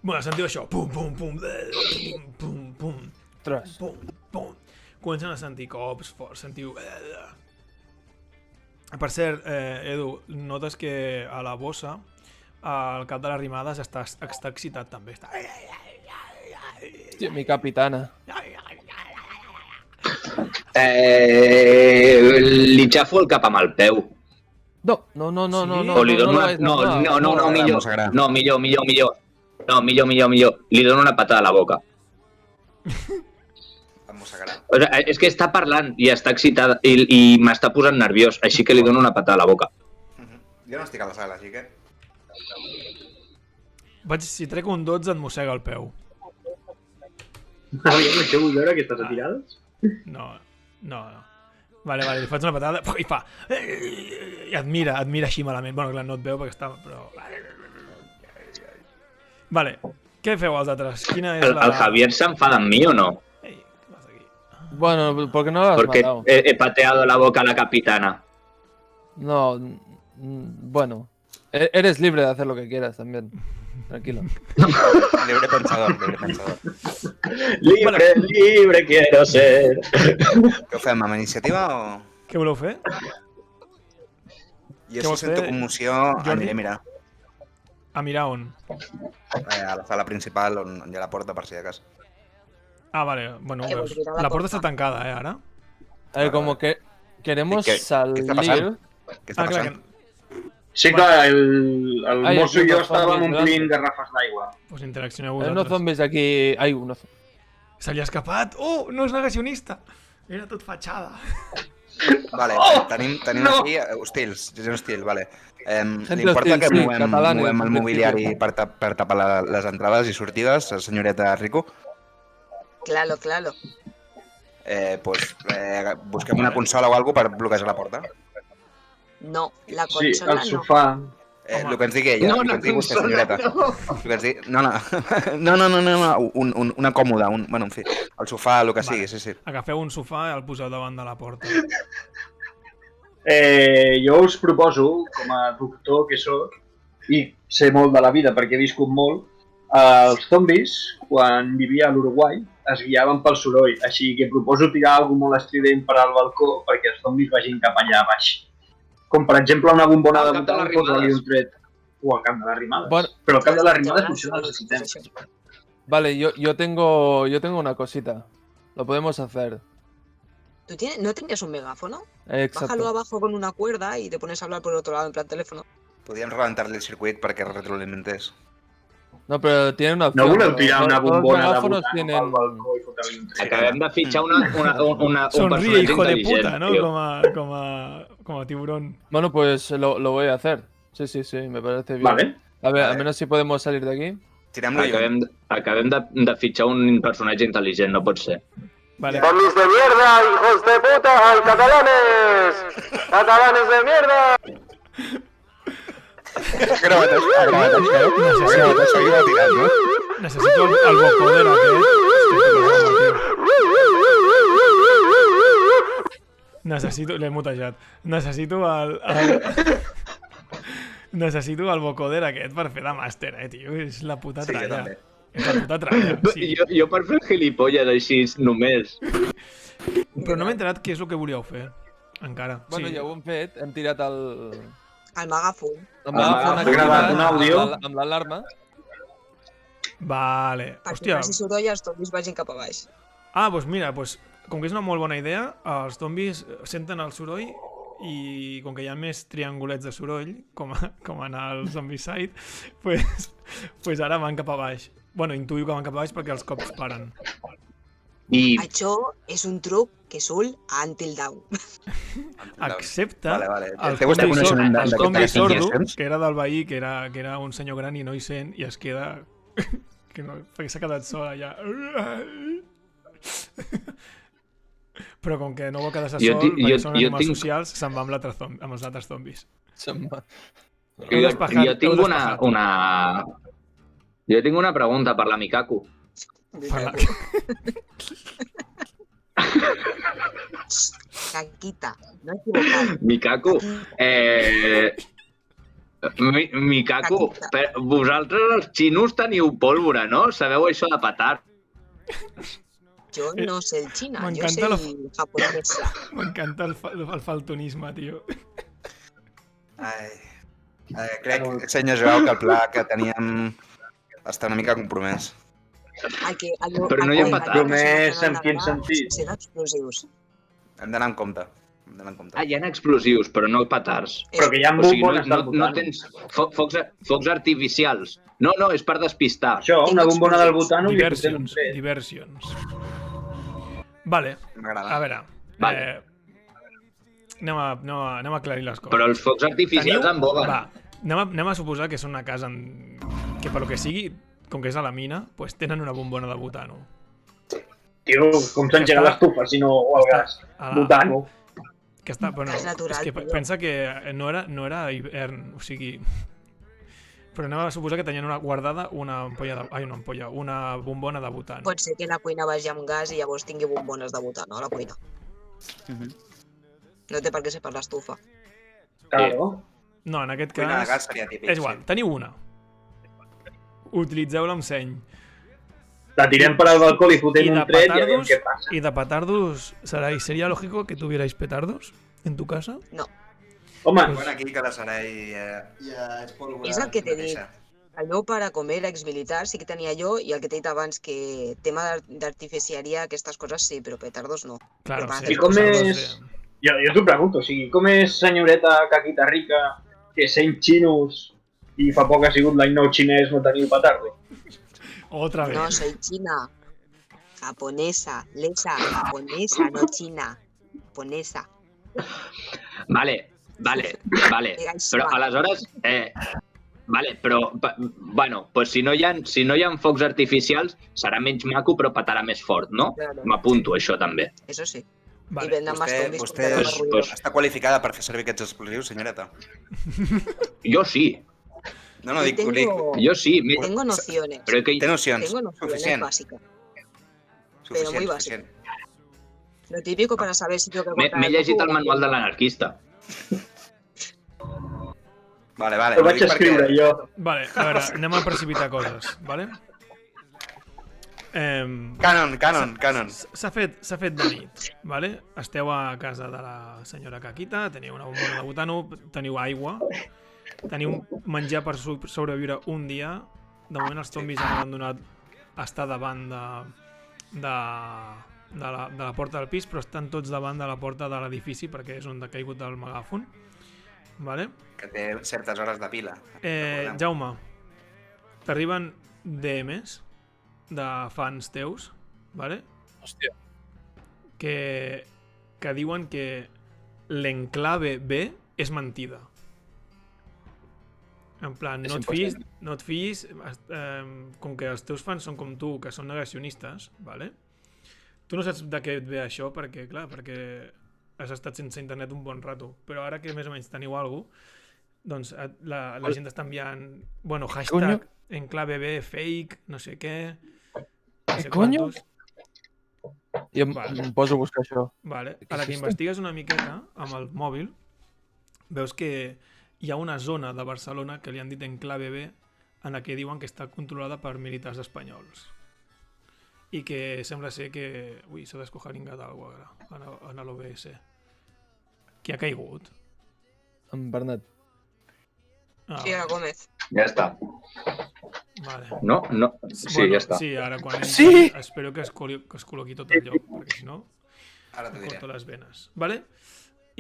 Bueno, sentiu això. Pum, pum, pum, pum, pum, pum, Ostras. pum, pum. Comencen a sentir cops forts, sentiu... Per cert, Edu, notes que a la bossa el cap de les rimades està excitat també. Està... Sí, mi capitana. Li xafo el cap amb el peu. No. O li dono una... No, millor. mossegar. No, millor. No, millor. Li dono una patada a la boca. Em mossegarà. O sigui, és que està parlant i està excitada i m'està posant nerviós, així que li dono una patada a la boca. Jo no estic a la sala, així que... Si trec un 12 et mossega el peu. Aviam, això vull veure aquestes atirades? No. Vale, li faig una patada i fa... I et mira així malament. Bueno, clar, no et veu perquè està... Però... Vale, què feu els altres? Quina és la... El Javier s'enfada amb mi o no? Ei, què passa aquí? Bueno, ¿por qué no lo has Porque matado? he pateado la boca a la capitana. No, bueno. Eres libre de hacer lo que quieras también. Tranquilo. Libre pensador. Libre quiero ser. Què ho fem, amb iniciativa o...? Què voleu fer? Jo Què si vols sento fer, commoció Jordi? aniré a mirar. A mirar on? A la sala principal on hi ha la porta per si de cas. Ah, vale. Bueno, Què veus. vols mirar La porta està tancada, ara. A ver, como que queremos ¿Qué está salir. pasando? Què està Clar, passant? Sí, clar, el Ai, mosso i jo unos estàvem zombies omplint garrafes d'aigua. Pues interaccioneu Hay unos vosaltres. zombies aquí. Hay unos. Se li ha escapat. Oh, no és negacionista. Era tot fatxada. Vale, tenim aquí hostils, gent hostil, vale. Li Gente importa hostil, que sí, movem catalanes, el en mobiliari per tapar les entrades i sortides, senyoreta Rico? Claro, claro. Busquem una consola o alguna per bloquejar la porta. No, la Sí, consola el no. sofà. El que ens digui ella, No, el que una ens digui vostè, consola, senyoreta. no. El que ens digui... No, una còmoda, bueno, en fi, el sofà, el que sigui, sí. Agafeu un sofà i el poseu davant de la porta. Jo us proposo, com a doctor que sóc, i sé molt de la vida perquè he viscut molt, els zombis, quan vivia a l'Uruguai, es guiaven pel soroll, així que proposo tirar alguna molt estrident per al balcó perquè els zombis vagin cap allà baix. Com per exemple una bombona Al de cap de les butano, posa-li rimades. un tret. O al camp de les rimades. Bueno. Però al cap de les rimades Llavors, potser no sí, necessitem. sí, sí. Vale, yo tengo una cosita. Lo podemos hacer. ¿No tenías un megáfono? Exacto. Bájalo abajo con una cuerda y te pones a hablar por el otro lado en plan teléfono. Podríem rebentar-li el circuit perquè retroalimentés. No, pero tiene una No opción. voleu tirar una Todos los bombona de megáfonos butano tienen... pel balcó i fotre-li un tret? Acabem de fitxar un Sonríe, personatge hijo de intel·ligent, puta, ¿no? tio. Como tiburón. Bueno, pues lo voy a hacer. Sí, me parece bien. Vale. A ver, Vale. al menos si podemos salir de aquí. Tirem-lo lluny. Acabem de fitxar un personatge intel·ligent, no pot ser. Vale. ¡Zombies de mierda, hijos de puta! ¡Ay, catalanes! ¡Catalanes de mierda! Gravat això iba tirant, no? Necesito el vocoder aquest. L'he mutejat. Necessito el vocoder aquest per fer de màster, tio. És la puta Sí, jo tralla. també. És la puta tralla. Sí. Jo per fer gilipolles així només. Però no m'he enterat què és el que volíeu fer. Encara. Bueno, Sí. ja ho hem fet. Hem tirat el... Al megàfon. El megàfon, megàfon he gravat un àudio. amb l'alarma. Vale. Perquè Hòstia. faci soroll i els zombis vagin cap a baix. Doncs mira, com que és una molt bona idea, els zombis senten el soroll i com que hi ha més triangulets de soroll, com en el Zombicide, pues ara van cap a baix. Bueno, intuïu que van cap a baix perquè els cops paren. I Això és un truc que surt a Until Dawn. Excepte Vale. el Té vostè zombi coneixement el zombi d'aquestes sordo, iniciacions? que era del veí, que era un senyor gran i no hi sent, i es queda... que no, perquè s'ha quedat sol allà. Però com que no vol quedar-se sol, perquè són animals socials, se'n va amb els altres zombis. jo tinc una pregunta per la Mikaku. Caquita, no equivocat. Mikaku, Mikaku, vosaltres els xinos teniu pólvora, no? Sabeu això de petar? Jo no sé el xina, jo M'encanta sé la- el japonès. M'encanta el faltonisme, tio. Crec, senyor Joao, que el pla que teníem està una mica compromès. Però no hi ha petards. Només en quin sentit? Ser explosius. Hem d'anar amb compte. Ah, hi ha explosius, però no petards. Però que hi ha O sigui, bombones del no butano. tens focs artificials. No, és per despistar. Això, una bombona del butano i li fotem un tret. Diversions. Vale, M'agrada. a veure. Vale. Anem a aclarir les coses. Però els focs artificials emboguen. Va, anem a suposar que és una casa que per lo que sigui, com que és a la mina, pues tenen una bombona de butano. Tio, com s'engega l'estufa, si no, o el gas. Butano. Que està, bueno, És natural, que tio. pensa que no era hivern, o sigui... Però anem a suposar que tenien guardada una bombona de butano. Pot ser que la cuina vagi amb gas i llavors tingui bombones de butano a la cuina. No té per què ser per l'estufa. Claro. No, en aquest Cuina de gas cas... seria típic. És igual, teniu una. Utilitzeu-la amb seny. La tirem per al balcó, li Y fotem de un tret i aviam petardos, què passa. y de petardos, ¿sería lógico que tuvierais petardos en tu casa? Home, Bueno, aquí cada Sarai ja és pólvora. És el que t'he dit. mateixa. El meu pare, com era exmilitar, sí que tenia jo, i el que t'he dit abans, que tema d'artificiaria, aquestes coses sí, però petardos no. Claro, Però sí. I com petardos és- jo t'ho pregunto, o sigui, com és senyoreta Caquita Rica, que sent xinos i fa poc ha sigut l'any nou xinès, no teniu petardo? Otra vez. No, soy china. Japonesa, lesa, japonesa, no china. Japonesa. Vale. Però aleshores, Vale, però, bueno, pues si no hi ha focs artificials, serà menys maco, però petarà més fort, no? Claro. M'apunto, això també. Eso sí. Vale. Y venden más zombies Vostè porque era más ruido. està qualificada per fer servir aquests explosius, senyoreta? Jo sí, No, dic... jo sí. Tengo nociones. Però que Té nocions. Tengo nociones Suficient. básicas. Pero muy Suficient. Lo típico para saber si tengo que m'he cortar llegit coco el o manual de l'anarquista. Vale, vale. Ho ho vaig dic perquè- escriure jo. Vale, a veure, anem a precipitar coses, vale? Canon. S'ha fet de nit, vale? Esteu a casa de la senyora Caquita, teniu una bombona de butano, teniu aigua, teniu menjar per sobreviure un dia. De moment els zombis han abandonat estar davant de la porta del pis, però estan tots davant de la porta de l'edifici perquè és on ha caigut el megàfon. Vale? Que té certes hores de pila. Jaume, t'arriben DMs de fans teus, vale? Hòstia. que diuen que l'enclave B és mentida. En plan, És no et fiïs, com que els teus fans són com tu, que són negacionistes, vale? Tu no saps de què et ve això, perquè, clar, perquè has estat sense internet un bon rato, però ara que més o menys teniu alguna cosa, doncs la gent està enviant, bueno, hashtag enclave B, fake, no sé què, no sé Coño? quantos. Jo em poso a buscar això. Vale. A la que investigues una miqueta amb el mòbil, veus que hi ha una zona de Barcelona que li han dit enclave B en la que diuen que està controlada per militars espanyols. I que sembla ser que... Ui, s'ha descojaringat alguna cosa en l'OBS. Qui ha caigut? En Bernat. Sí, a Gómez. Ja està. Vale. No? Sí, ja està. Sí, ara quan entri, Sí! espero que es col·loqui tot el lloc, perquè si no, Ara t'ho em diré. corto les venes. Vale?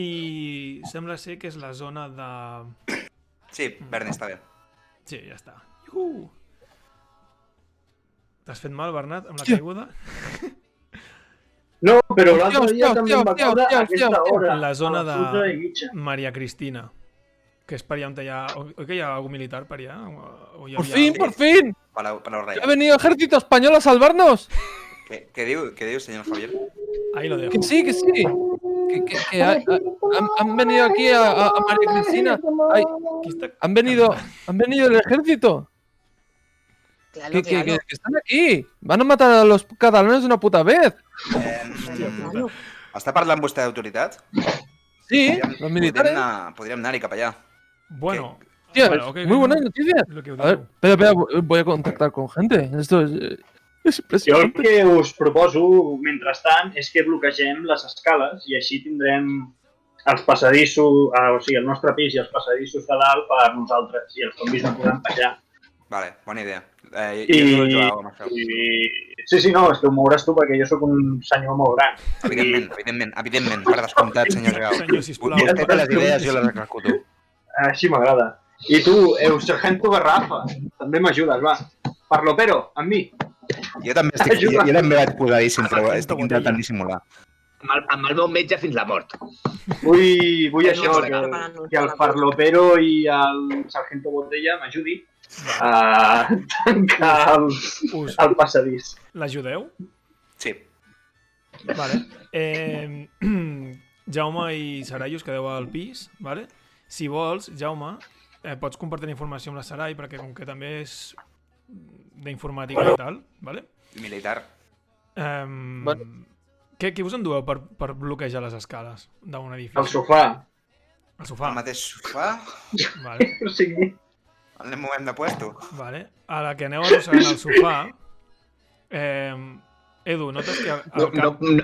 I sembla ser que és la zona de... Sí, Berni, està bé. Sí, ja està. T'has fet mal, Bernat, amb la Hòstia. caiguda? No, però l'altre Hòstia, dia també em va hòstia, caure hòstia, a aquesta hòstia. hora. La zona a la Fruita de Guitxa. Maria Cristina, que és per allà on hi ha... Oi que hi ha algú militar per allà? O hi ¡Por havia fin, algú? por fin! Palau ¡Ha Reial. venido el ejército español a salvarnos! Què diu, senyor Javier? Ahí lo dejo. Que sí, que sí. Que han venido aquí a María Cristina. Ay, Aquí està... han venido el ejército. Claro, Que claro. están aquí. Van a matar a los catalanes de una puta vez. Claro. Està parlant vostè d'autoritat? Sí, los militares. Podríem anar-hi cap allà. Bueno, Hostia, bueno, ok, muy ok. buenas noticias. Lo que A ver, espera, voy a contactar con gente. Esto es Jo el impresionante. que us proposo, mentrestant, és que bloquegem les escales i així tindrem els passadissos, o sigui, el nostre pis i els passadissos de dalt per nosaltres, i els zombis no podran baixar. Vale, bona idea. Jo I... no jugava amb això. Sí, no, és que ho mouràs tu perquè jo sóc un senyor molt gran. Evidentment, per descomptat, senyor Gau. Senyor, sisplau. Vostè té les idees, jo les executo. Així m'agrada. I tu, Sargento Garrafa, també m'ajudes, va. Parlopero, amb mi. Jo també vaig posadíssim, però estic intentant dissimular. Amb el meu metge fins la mort. Vull No, això, no, que el Parlopero i el Sargento Botella m'ajudi a tancar el passadís. L'ajudeu? Sí. Vale. Jaume i Sarai us quedeu al pis, vale? Si vols, Jaume, pots compartir informació amb la Sarai, perquè com que també és d'informàtica i tal, vale? Militar. Què us endueu per bloquejar les escales d'un edifici? El sofà. El sofà. El mateix sofà? Vale. O sigui... En el moment de puesto. Vale. A la que aneu arrossegant el sofà, Edu, notes que al cap... Un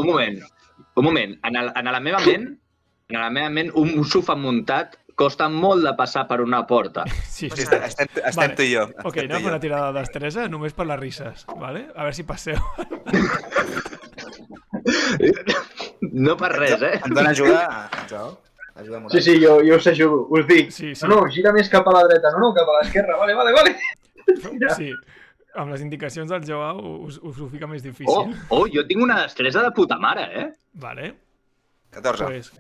moment. En la meva ment, un sofà muntat costa molt de passar per una porta. Sí, Sí, sí. estem tu i jo. Ok, anem a fer una tirada de destresa només per les risses, vale? A veure si passeu. No per res, eh? Em dona ajuda? Ajuda moral. Sí, jo us ajudo. Us dic, Sí. no, gira més cap a la dreta, no, cap a l'esquerra. Vale. Sí, amb les indicacions del Joao us ho fica més difícil. Jo tinc una destresa de puta mare, eh? Vale. 14.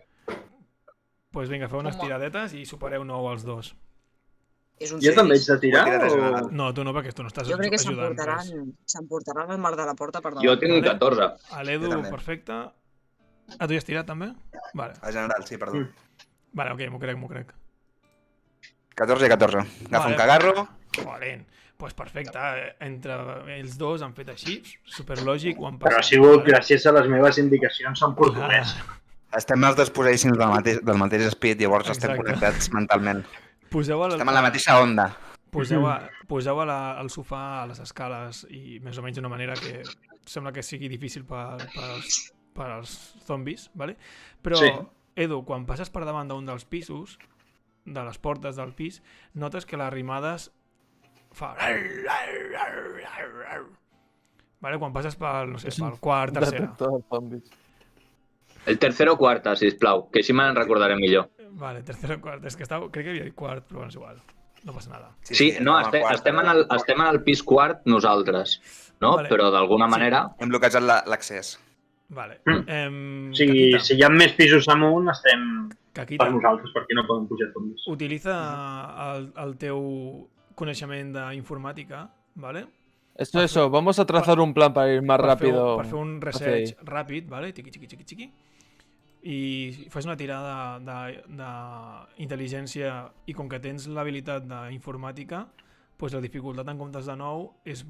Pues vinga, feu unes tiradetes i supereu 9 els dos. És un Jo també haig service. de tirar Quantitat o... general. No, tu no, perquè tu no estàs Jo crec que ajudant res. s'emportaran el mar de la porta per davant. Jo tinc Vale. 14. A l'Edu, Jo també. perfecte. Ah, tu ja has tirat, també? Vale, A general, sí, perdó. vale, ok, m'ho crec. 14 i 14. Agafa Vale. un cagarro. Joder, pues perfecte. Entre ells dos han fet així, superlògic, ho han Però ha passat. sigut gràcies a les meves indicacions en portuguès. Estem els dos posadíssims del mateix speed, llavors estem Exacte. connectats mentalment. Poseu Estem en la mateixa onda. Poseu al sofà, a les escales, i més o menys d'una manera que sembla que sigui difícil per als zombis, ¿vale? Però, Sí. Edu, quan passes per davant d'un dels pisos, de les portes del pis, notes que les rimades fa... Vale? Quan passes pel, no sé, pel quart, tercera. Detector de zombis. El tercero o quarta, sisplau, que així me'n recordaré millor. Vale, tercera o quart. És que crec que havia dit quart, però bueno, és igual. No passa nada. Sí, no, estem en el pis quart nosaltres, no? Vale. Però d'alguna manera... Hem bloquejat l'accés. Vale. O sigui, si hi ha més pisos amunt, estem Caquita, per nosaltres, perquè no poden pujar zombis. utilitza el teu coneixement d'informàtica, ¿vale? Eso, vamos a trazar un plan para ir más rápido. Per fer un research ràpid, ¿vale? Tiqui. I fas una tirada d'intel·ligència i com que tens l'habilitat d'informàtica, doncs la dificultat en comptes de 9 és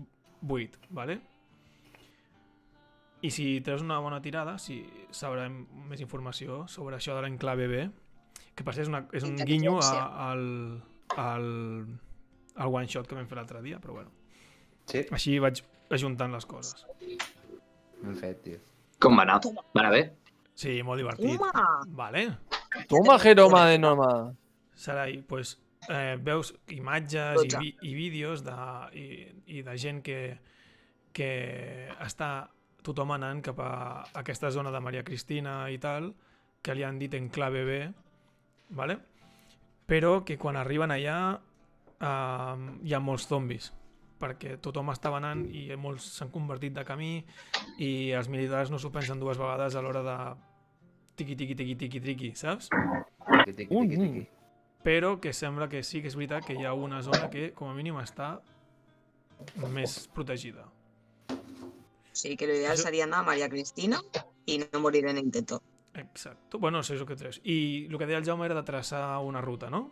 8, ¿vale? I si treus una bona tirada, sabrem més informació sobre això de l'enclave B, que per ser és un guinyo al one shot que vam fer l'altre dia, però bueno. Sí. Així vaig ajuntant les coses. Ben fet, tio. Com va anar? Va anar bé? Sí, molt divertit. Home! Vale. Toma, Jeroma de Noma. Sarai, pues, veus imatges i, 12. i vídeos i de gent que està tothom anant cap a aquesta zona de Maria Cristina i tal, que li han dit enclave B, ¿vale? Però que quan arriben allà hi ha molts zombis, perquè tothom estava anant i molts s'han convertit de camí i els militars no s'ho pensen dues vegades a l'hora de tiqui, saps? Tiqui. Però que sembla que sí que és veritat que hi ha una zona que com a mínim està més protegida. O sigui que l'ideal seria anar a Maria Cristina i no morir en intento. Exacto. Bueno, això és el que tres. I el que deia el Jaume era de traçar una ruta, no?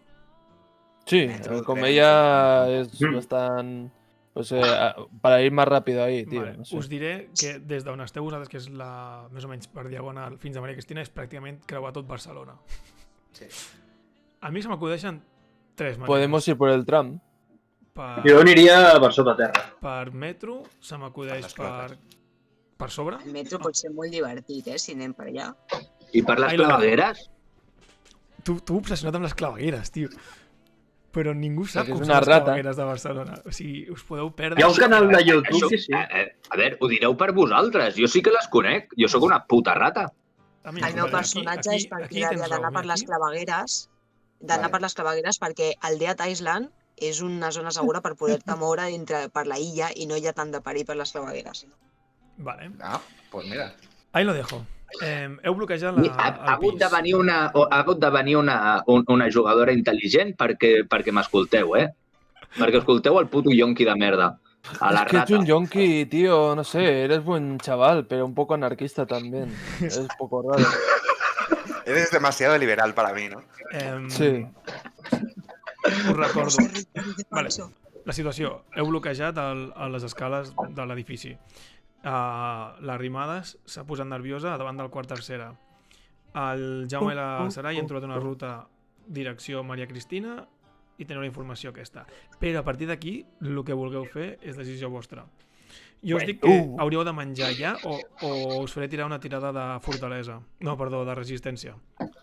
Sí, como ella es bastante... Pues para ir más rápido ahí, tío. Vale. No sé. Us diré que des d'on esteu vosaltres, que és més o menys per diagonal fins a Maria Cristina, és pràcticament creuar tot Barcelona. Sí. A mi se m'acudeixen tres maneres. Podemos ir por el tram. Jo aniria per sota terra. Per metro, se m'acudeix per sobre. El metro pot ser molt divertit, si anem per allà. I per les Ai, la- clavegueres? Tu obsessionat amb les clavegueres, tio. Però ningú sap Que és com una són les rata. clavegueres de Barcelona. O sigui, us podeu perdre... Hi ha un canal de YouTube Això, que sí. a veure, ho direu per vosaltres. Jo sí que les conec. Jo sóc una puta rata. També, El meu vale, personatge és partidari tens d'anar raó, per les aquí- clavegueres, Vale. perquè el Dead Island és una zona segura per poder-te moure per la illa i no hi ha tant de perill per les clavegueres. Vale. Ah, pues mira. Ahí lo dejo. Heu bloquejat Ha el hagut pis. de venir una jugadora intel·ligent perquè m'escolteu, eh? Perquè escolteu el puto yonqui de merda. A la Es que es rata. un yonki, tío, no sé, eres buen chaval, pero un poco anarquista también. Es un poco raro. Eres demasiado liberal para mí, ¿no? Sí. Us recordo. Ser ric i de Vale. falso. La situació. Heu bloquejat a les escales de l'edifici. La Rimades s'ha posat nerviosa davant del quart tercera. El Jaume i la Sarai han trobat una ruta direcció Maria Cristina i teniu la informació aquesta. Però a partir d'aquí, el que vulgueu fer és decisió vostra. Jo us dic que hauríeu de menjar ja o us faré tirar una tirada de fortalesa. No, perdó, de resistència.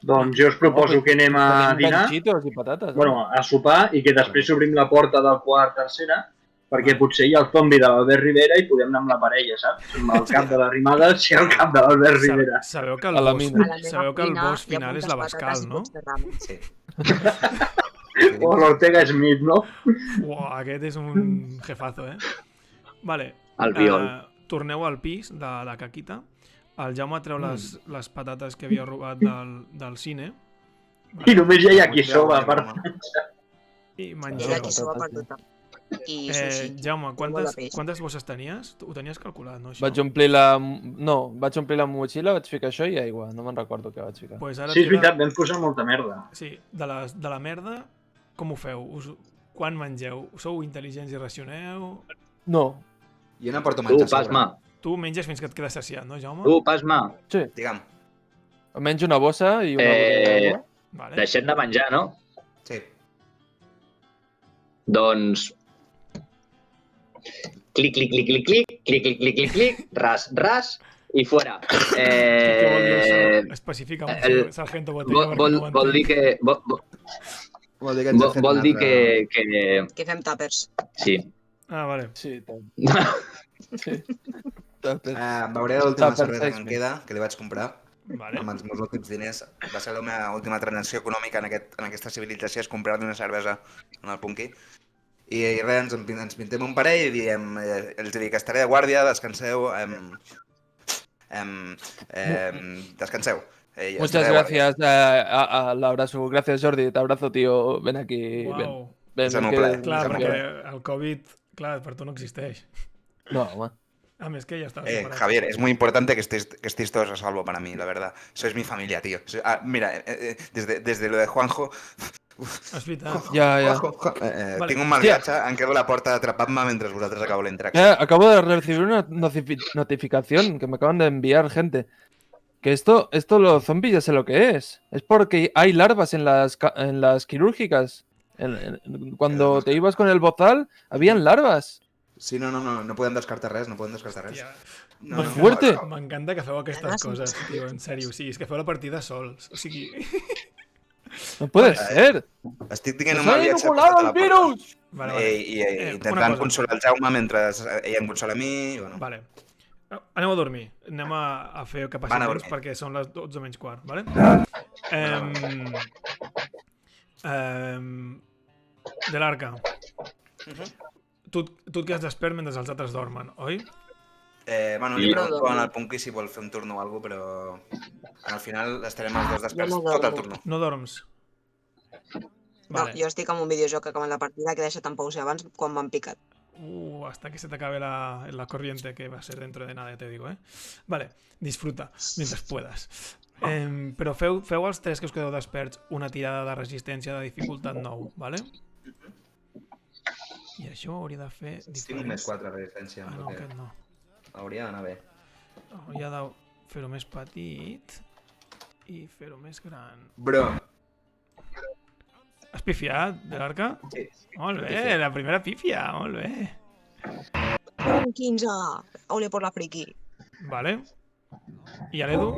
Doncs jo us proposo que anem a Tenim dinar, ganchitos y patatas. bueno, a sopar, i que després obrim la porta del quart tercera, perquè potser hi ha el zombi de l'Albert Rivera i podem anar amb la parella, saps? Amb el cap de la Rimada, si el cap de l'Albert Rivera. Sabeu que A la mina. sabeu que el boss final és l'Abascal, no? Sí. O l'Ortega Smith, no? Uau, aquest és un jefazo, eh? Vale. El viol. Torneu al pis de la Caquita. El Jaume treu les patates que havia robat del cine. I només hi ha yakisoba, per I Ell mengeu. aquí s'ho va per tota. I sushi. Jaume, Molt de peix. quantes bosses tenies? Ho tenies calculat, no, això? Vaig omplir la... No, vaig omplir la motxilla, vaig ficar això i aigua. No me'n recordo què vaig ficar. Pues ara Sí, és et queda- veritat, vam posar molta merda. Sí, de la merda, com ho feu? Quan mengeu? Sou intel·ligents i racioneu? No, Jo no porto Tu, menjar a sobre. Pasma. Tu menges fins que et quedes saciat, no, Jaume? Tu, Pasma. sí. Digue'm. Menjo una bossa i una botella d'aigua. Vale. Deixem de menjar, no? Sí. Doncs... Clic, clic, clic, clic, clic, clic, clic, clic, clic, clic, ras, ras, i fuera. Què vol dir això? Especifica un sargento botella perquè no ho Vol dir entenc. que... Vol dir que ens ha fet Vol una dir altra- que... Que fem tàpers. Sí. Ah, vale. Sí, tant. Sí. Veuré l'última Tupper cervesa que size em me. queda, que li vaig comprar, Vale. amb els meus últims diners. Va ser la meva última transacció econòmica en aquesta civilització, és comprar-li una cervesa en el Punky. I res, ens pintem un parell i diem, els dic, estaré de guàrdia, descanseu, descanseu. Muchas estaré de guàrdia. gracias al abrazo. Gracias, Jordi. Te abrazo, tío. Ven aquí. Ven. Uau. Ven, És el ven, meu que- plaer. Clar, Sembla perquè el Covid, clar, per tu no existeix. No, home. A més que ja estava Javier, es muy importante que estéis todos a salvo para mí, la verdad. Sois mi familia, tío. Mira, desde lo de Juanjo... És veritat. Ja, ja. Vale. Tinc un mal Hòstia. viatge, em quedo a la porta atrapant-me mentre vosaltres acabeu la interacció. Acabo de recibir una notificación que me acaban de enviar, gente. Que esto los zombies ya sé lo que es. Es porque hay larvas en las quirúrgicas. Cuando te ibas con el bozal, habían larvas. Sí, no podem descartar res, no podem descartar res. Hòstia, No, fuerte. m'encanta que feu aquestes Gràcies. coses, tio, en sèrio. O sigui, és que feu la partida sols. O sigui, No puede ser. Estic tinguent un ¡Se mal ha viatge. inoculado portat a el la porta. virus! vale, vale. I una intentant cosa. consolar el Jaume mentre ell em consola a mi. Bueno. Vale. Aneu a dormir. Anem a fer que passi Van a temps dormir. perquè són les 12 menys quart, vale? De l'Arca. Tu et quedes despert mentre els altres dormen, oi? Bueno, Sí. li pregunto al Punky si vol fer un turno o alguna cosa, però al final estarem els dos desperts Jo no tot el dormo. turno. No dorms? No, jo estic en un videojoc acabant la partida que he deixat en pausa abans quan m'han picat. Hasta que se te acabe la corriente, que va a ser dentro de nada, ya te digo, ¿eh? Vale, disfruta mientras puedas. Però feu els tres que us quedeu desperts una tirada de resistència de dificultat 9, vale? I això hauria de fer Tinc un més 4 de resistència. Ah, no, perquè aquest no. hauria d'anar bé. Hauria de fer-ho més petit i fer-ho més gran. Bro, Has pifiat, de l'Arca? sí. Molt bé, la primera pifia, molt bé. Un 15! Ole por la friki! Vale. I a l'Edu?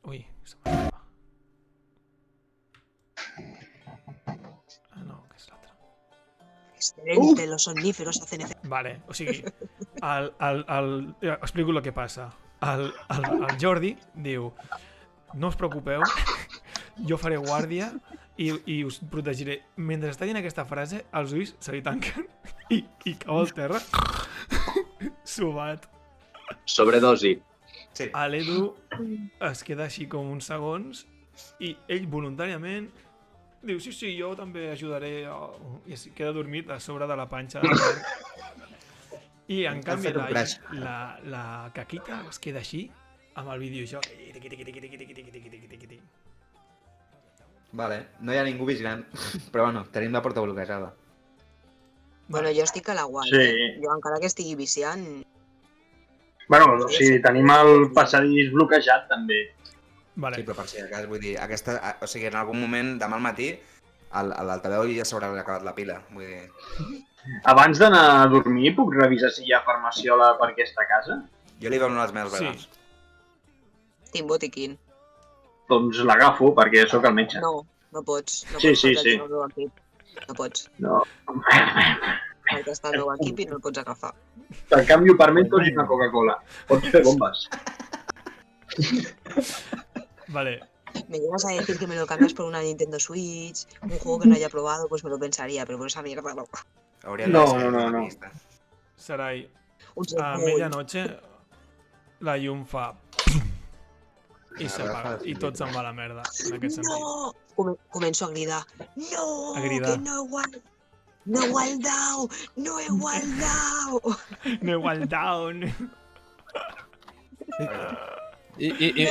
Ui, se m'ha... Ah, no, que és l'altre. Excelente, los somníferos hacen efecto. Vale, o sigui, explico el que passa. El Jordi diu, no us preocupeu, jo faré guàrdia i us protegiré. Mentre està dient aquesta frase, els ulls se li tanquen i cau al terra. Subat. Sobredosi. Sí. L'Edu es queda així com uns segons i ell voluntàriament diu, sí, jo també ajudaré, i es queda dormit a sobre de la panxa del Berg. I en canvi fet un crash. la caquita es queda així amb el videojoc. Vale, no hi ha ningú vigilant, però bueno, tenim la porta bloquejada. Bueno, jo estic a la guai. Sí. Jo encara que estigui viciant... Bueno, o sigui, tenim el passadís bloquejat, també. Vale. Sí, però per si de cas, vull dir, o sigui, en algun moment, demà al matí, a l'altaveu ja s'haurà acabat la pila, vull dir... Abans d'anar a dormir, puc revisar si hi ha farmaciola per aquesta casa? Jo li dono les meves Sí. veles. Tinc botiquín. Doncs l'agafo, perquè sóc el metge. No, no pots. No Sí, pots sí, perquè sí. està el meu equip. No pots. No. Perquè està el meu equip i no el pots agafar. Te'l canvio per Mentos i una Coca-Cola. Pots fer bombes. Vale. Me llegas a decir que me lo cambias por una Nintendo Switch, un juego que no haya probado, pues me lo pensaría, pero por esa mierda no. Hauria No, de ser no, una no. pista. Sarai, Un a Game Boy. medianoche la llum fa... I La s'apaga. rafa I tot se'n va a la merda, en aquest sentit. No! Començo a cridar. No, A cridar. que no he guardado, no he guardado. No igual down. Y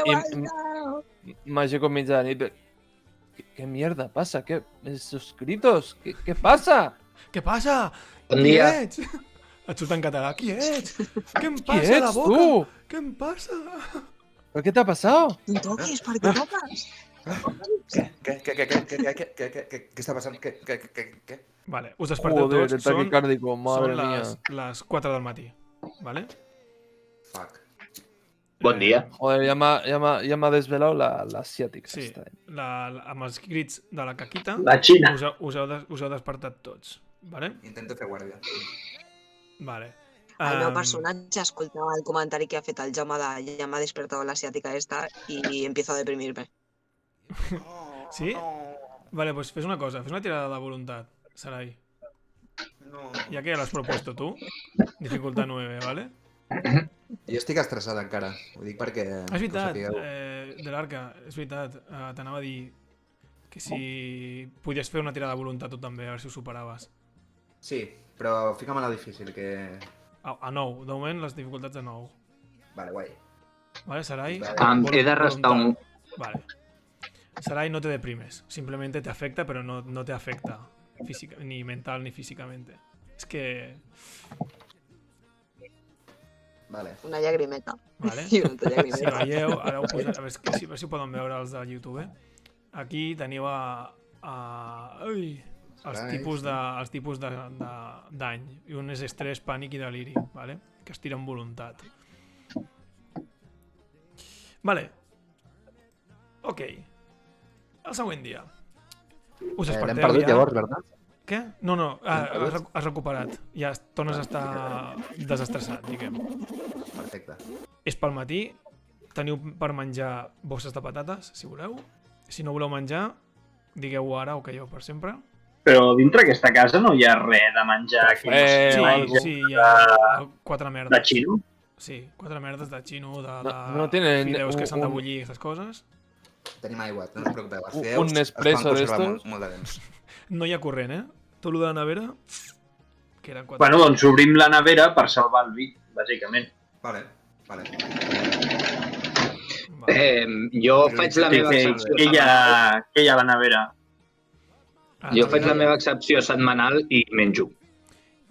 Mágico Mitjanit. ¿Qué mierda pasa? ¿Qué suscritos? ¿Qué pasa? Què passa? Bon Qui dia. ets? Et surt en català. Qui ets? Què em ¿Qui passa a la ets, boca? tú? Què em passa? ¿Pero qué te ha pasado? No toquis, per què toques? Què està passant? Què? Vale, us desperteu Joder, el tots. Són, taquicárdico, madre són mía. les 4 del matí. Vale? Fuck. Bon dia. Joder, ya me ha desvelado la asiática. Sí, esta. amb els crits de la caquita La Xina. us heu despertat tots. Vale? Intento fer guàrdia. Vale. El meu personatge escolta el comentari que ha fet el Jaume de ja m'ha despertado la asiática esta y empiezo a deprimirme. Sí? Vale, pues fes una cosa, fes una tirada de voluntat, Sarai. No. Ya que ya lo has propuesto tú. Dificultad 9, ¿vale? Jo estic estressat encara. Ho dic perquè... És veritat, que ho sapigueu. de l'Arca, és veritat. T'anava a dir que si podies fer una tirada de voluntat tu també, a veure si ho superaves. Sí, però fica'm a la difícil, que... A 9, de moment les dificultats de 9. Vale, guai. Vale, Sarai? He de restar un... Vale. Sarai, no te deprimes. Simplemente te afecta, pero no te afecta ni mental ni físicamente. Es que... Vale. Una llagrimeta. Vale. I una altra llagrimeta. Si veieu, ara ho posaré, a veure si ho poden veure els de YouTube. Aquí teniu els tipus d'any. I un és estrès, pànic i deliri, vale? Que es tira amb voluntat. Vale. Ok. El següent dia. Us L'hem desperteu perdut ja. llavors, verdad? Què? No. Has recuperat. Ja tornes a estar desestressat, diguem. Perfecte. És pel matí. Teniu per menjar bosses de patates, si voleu. Si no voleu menjar, digueu-ho ara o calleu per sempre. Però dintre aquesta casa no hi ha res de menjar aquí. Sí, hi ha 4 merdes. De xino? Sí, 4 merdes de xino, de No tienen fideus que s'han de un- bullir, aquestes coses. Tenim aigua, no us preocupeu. Els Un fideus Nespresso es poden conservar d'estos? molt de temps. No hi ha corrent, eh? Tot el de la nevera, que eren 4. Bueno, doncs obrim la nevera per salvar el vi, bàsicament. Vale. Jo faig la meva excepció Què hi setmanal. ha a la nevera? Jo faig la meva excepció setmanal i menjo.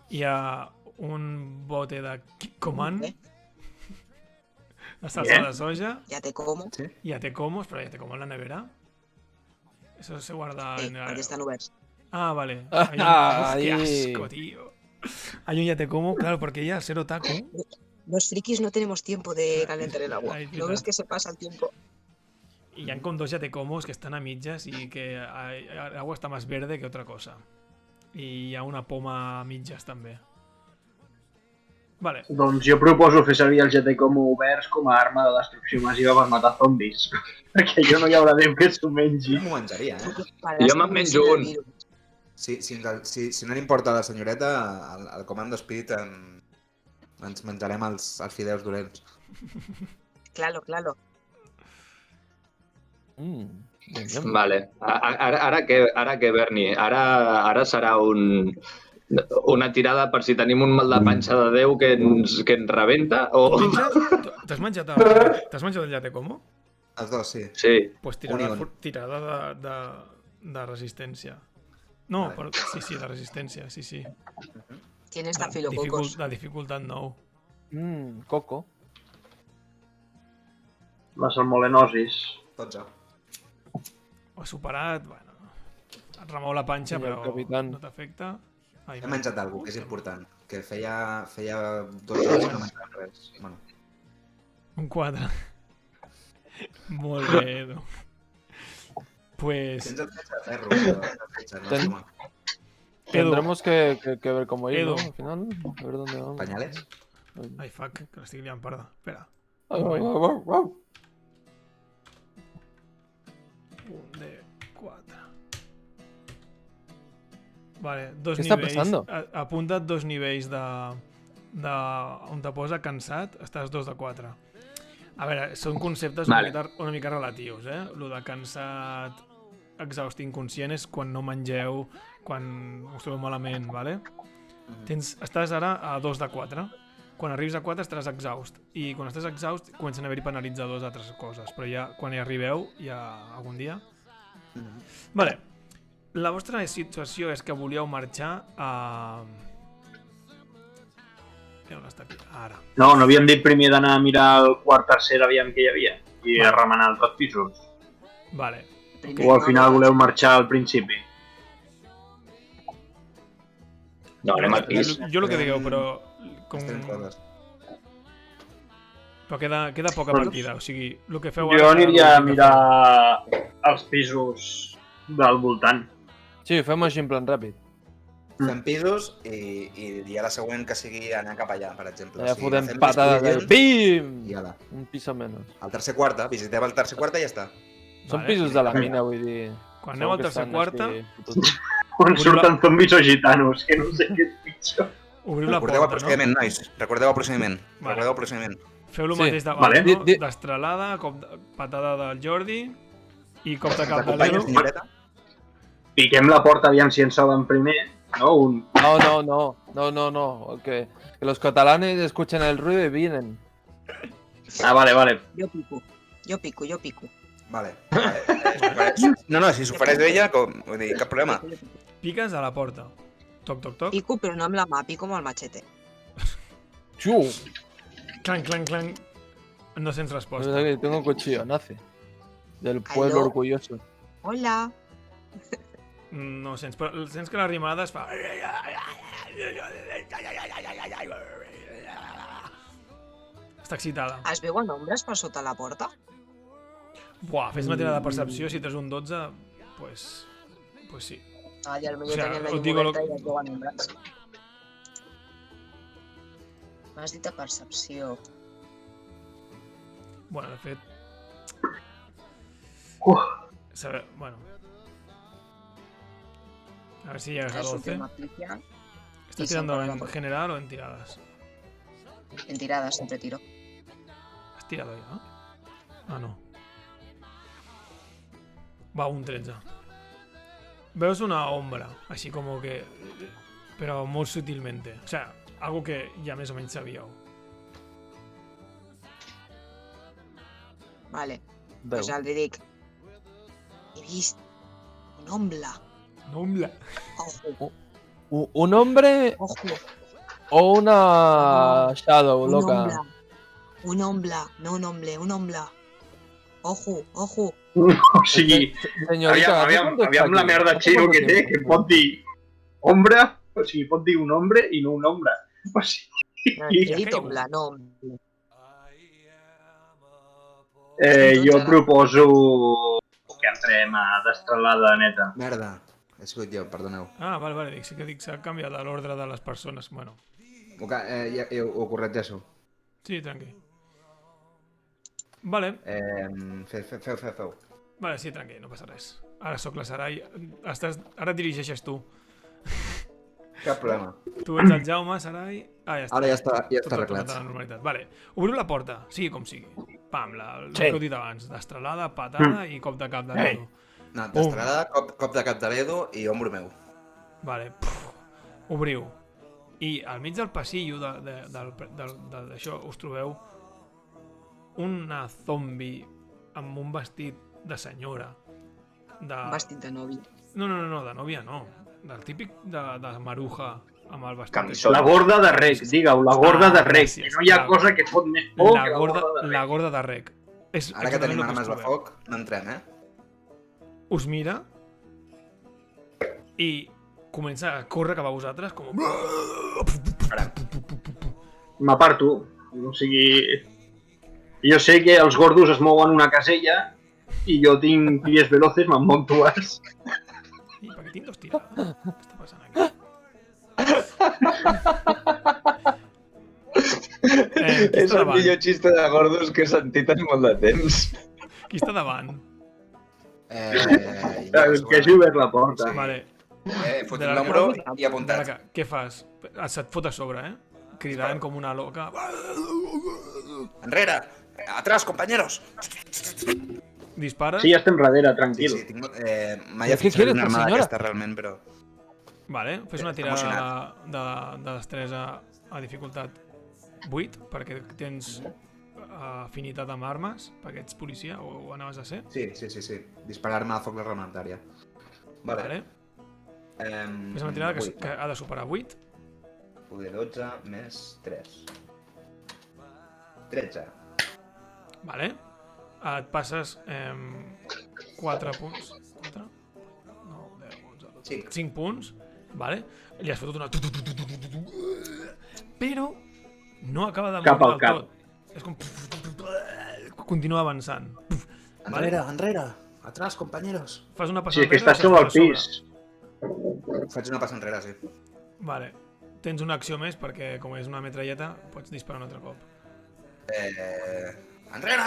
Hi ha un bote de Kikkoman, de salsa de soja, Ya te como. y ya te como, espera, ya te como en la nevera. Eso se guarda Sí, en perquè estan oberts. Ah, vale. Ah, ¡Qué ahí. asco, tío! Hay un ya te como, claro, porque ya al ser otaku. Los frikis no tenemos tiempo de calentar el agua. Ay, ¿No mira. ves que se pasa el tiempo? Y ya han con dos ya te comos que están a mitjas y que el agua está más verde que otra cosa. Y hi ha una poma a mitjas també. Vale. Doncs jo proposo fer servir els Jatecomo oberts com a arma de destrucció massiva per matar zombis. Perquè jo no hi haurà Déu que s'ho mengi. M'ho menjaria, eh? Jo me'n menjo un. Si no li importa a la senyoreta, al Comando Speed ens menjarem els fideus dolents. Claro. Vale. Ara que Bernie, ara serà una tirada per si tenim un mal de panxa de Déu que ens rebenta o... T'has menjat el llate como? Els dos, sí. Sí. Pues Un tirada de resistència. No, però, sí, de resistència, sí. Tiene estafilococos. De dificultat 9. Coco. La salmonel·losis. 12. Ho has superat, bueno. Et remou la panxa, Senyor però capitán. no t'afecta. Ai, He menjat alguna cosa, que és important. Que feia 2 hores que no menjava res. Bueno, Un 4. Molt bé, Edu. Pues, tens el fetge de ferro, però el fetge, no Ten- suma. Tendremos que ver cómo ir, Edu. ¿no? Al final, a ver dónde vamos. Pañales? ai, fuck, que l'estic liant, parda. Espera. Au, au, au, au. 1 de 4. Vale, dos ¿Qué está nivells. pasando? Apunta't 2 nivells de on te posa cansat, estàs 2 de 4. A veure, són conceptes Vale. una mica relatius, eh? Lo de cansat exhaust inconscient és quan no mengeu, quan us trobeu malament, ¿vale? Estàs ara a 2 de 4. Quan arribis a 4 estaràs exhaust. I quan estàs exhaust comencen a haver-hi penalitzadors d'altres coses. Però ja, quan hi arribeu, ja algun dia... Vale. La vostra situació és que volíeu marxar a... On està aquí? Ara. No havíem dit primer d'anar a mirar el quart tercer aviam què hi havia i a remenar els 2 pisos. Vale. O al final voleu marxar al principi? No, anem al pis. Jo el que digueu, però... Però queda poca partida, o sigui, el que feu... Jo aniria a mirar els pisos del voltant. Sí, fem així en plan ràpid. Fem pisos i a la següent que sigui anar cap allà, per exemple. Ja fotem patada del PIM! I ala. Un piso menos. El tercer quarta, visiteu el tercer quarta i ja està. Són pisos de la mina, vull dir... Quan aneu al tercer quarta... On surten zombis o gitanos, que no sé què és pitjor. Obriu la Recordeu el porta, procediment, no? nois. Recordeu el procediment. Vale. Recordeu el procediment. Feu el Sí. mateix davant, Vale. no? Destralada, patada del Jordi i cop de cap de T'acompanya, l'Edu. senyoreta? Piquem la porta aviam si ens saben primer, no? No. Que los catalanes escuchen el ruido y vienen. Ah, vale. Jo pico. Vale. No, si s'ho faràs d'ella, vull dir, cap problema. Piques a la porta. Toc, toc, toc. Pico, però no amb la mà, pico amb el machete. ¡Chu! Clanc, clanc, clanc. No sents resposta. Tengo un cuchillo, nace. Del pueblo Aló? orgulloso. Hola. No sents, però sents que la rimada es fa... Està excitada. Es veuen ombres per sota la porta? Buah, fes una tirada de percepció, si tens un 12, pues sí. Ah, i potser O sea, tenien la us llum digo oberta i es veuen ombres. M'has dit de percepció. Bueno, de fet... Saber, bueno. A ver si llegas a 12. ¿Estás tirando en general o en tiradas? En tiradas, siempre tiro. ¿Has tirado ya? Ah, no. Va, un 13. Veus una ombra, así como que... Pero muy sutilmente. O sea, algo que ya más o menos sabíeu. Vale, Veu. pues el dic. He vist un ombla. No, ombla. Ojo, ¿Un hombre ojo. o una shadow, Un loca? ombla. Un ombla, no un hombre, un ombla. Ojo, ojo. O sigui, Señorita, aviam la merda xino que té, que pot dir ombra, o sigui, pot dir un hombre i no un ombra. O sigui, No, he dit ombla, no ombla. jo proposo que entrem a destralada neta. Merda. He sigut jo, perdoneu. Ah, vale, dic, sí que dic, s'ha canviat l'ordre de les persones. Bueno, Ja ho corregeixo. sí, tranqui. Vale, Feu. vale, sí, tranqui, no passa res. Ara sóc la Sarai. Ara et dirigeixes tu. Cap problema. Tu ets el Jaume, Sarai... Ah, ja està. Ara ja està Tot arreglat. a la normalitat. Vale, obriu la porta, sigui com sigui. Pam, el Sí. que heu dit abans. Destralada, patada i cop de cap de dedo. No, destralada, cop de cap de l'Edu i ombro meu. Vale, obriu. I al mig del passillo d'això us trobeu una zombi amb un vestit de senyora. Un vestit de novi. No, de nòvia no. Del típic de maruja amb el vestit. Camisó. La gorda de rec, digue-ho, la gorda de rec. gràcies. Que no hi ha cosa que fot més por que La gorda de rec. És Ara que tenim exactament el armes de us trobeu. foc, no entrem, Us mira i comença a córrer cap a vosaltres com... M'aparto. O sigui, jo sé que els gordos es mouen una casella i jo tinc pies veloces, me'n moc dues. I per què tinc dos tirades? Què està passant aquí? Qui És està el davant? millor xiste de gordos que he sentit en molt de temps. Qui està davant? Que hagi obert la porta. Vale. Fot De la l'ombro cara- i apuntat. Què fas? Se't fot a sobre, Cridant com una loca. Enrere! Atrás, compañeros! Dispares. Sí, ja estem darrere, Sí, tranquil. sí, tinc... mai he Què fet servir quieres, una arma senyora? d'aquesta realment, però... Vale, fes una Està tirada de destresa a dificultat 8, perquè tens afinitat amb armes, perquè ets policia o anaves a ser. Sí. Disparar-me a foc reglamentària. Vale. Fes una tirada que ha de superar 8. Poder 12 més 3. 13. Vale. Et passes 4 punts. 4? 9, 10, 11, 12. 5 punts. Vale. Li has fotut una... Però no acaba de Cap morir al del cap. tot. És com... Continua avançant. Enrere, enrere. Atrás, compañeros. Fas una passa Sí, que enrere estàs i sobre el saltes pis. Faig una passa enrere, sí. Vale. Tens una acció més perquè, com és una metralleta, pots disparar un altre cop. Enrere.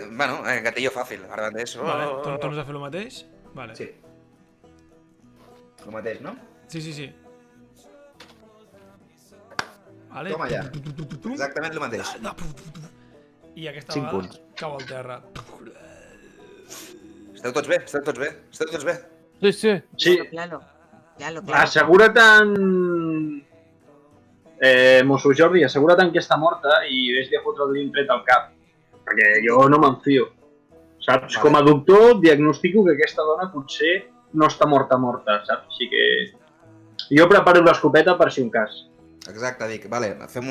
Bueno, gatillo fàcil, ara mateix. Vale. Tornes a fer el mateix? Vale. Sí. El mateix, no? Sí. Vale. Toma ja. Exactament el mateix. I aquesta 5 vegada punts. cau al terra. Esteu tots bé? Sí. Sí, Claro. assegura't Mosso Jordi, assegura't que està morta i vés-li a fotre-li un tret al cap. Perquè jo no m'enfio. Saps? Vale. Com a doctor diagnostico que aquesta dona potser no està morta, saps? Així que... Jo preparo l'escopeta per si un cas. Exacte, dic. Vale, fem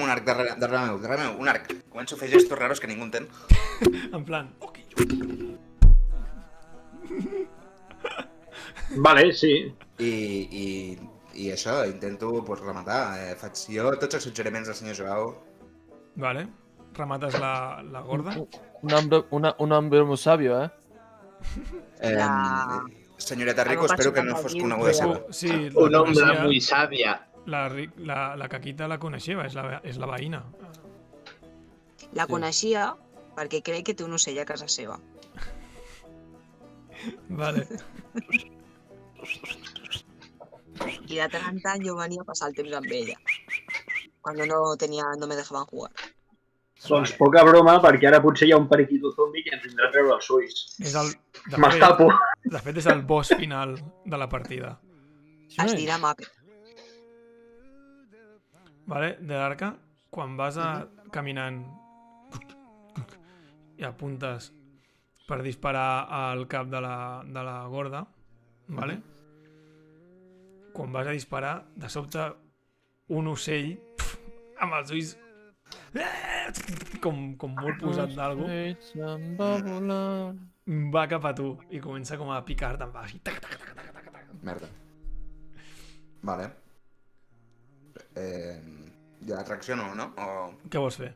un arc darrere meu, un arc. Començo a fer gestos raros que ningú entén. En plan... Vale, sí. I això, intento pues, rematar. Faig jo tots els suggeriments del senyor Joao. Vale. Remates la gorda. Un hombre muy sabio, Senyoreta Rico, Algo espero que no passa fos per coneguda aquí. seva. Sí, Un la hombre coneixia. muy sabia. La Caquita la coneixia, és la veïna. La coneixia perquè crec que té un ocell a casa seva. Vale. I de tant en tant jo venia a passar el temps amb ella. Quan no me dejaven jugar. Doncs poca broma, perquè ara potser hi ha un periquito zombi que ens vindrà a treure els ulls. És el... M'escapo. De fet, és el boss final de la partida. Es dirà Muppet. Vale? De l'arca, quan vas caminant i apuntes per disparar al cap de la gorda, vale? Quan vas a disparar, de sobte un ocell amb els ulls com molt posat d'algú va cap a tu i comença com a picar-te en baix. Merda. Vale. Ja reacciono, no? Què vols fer?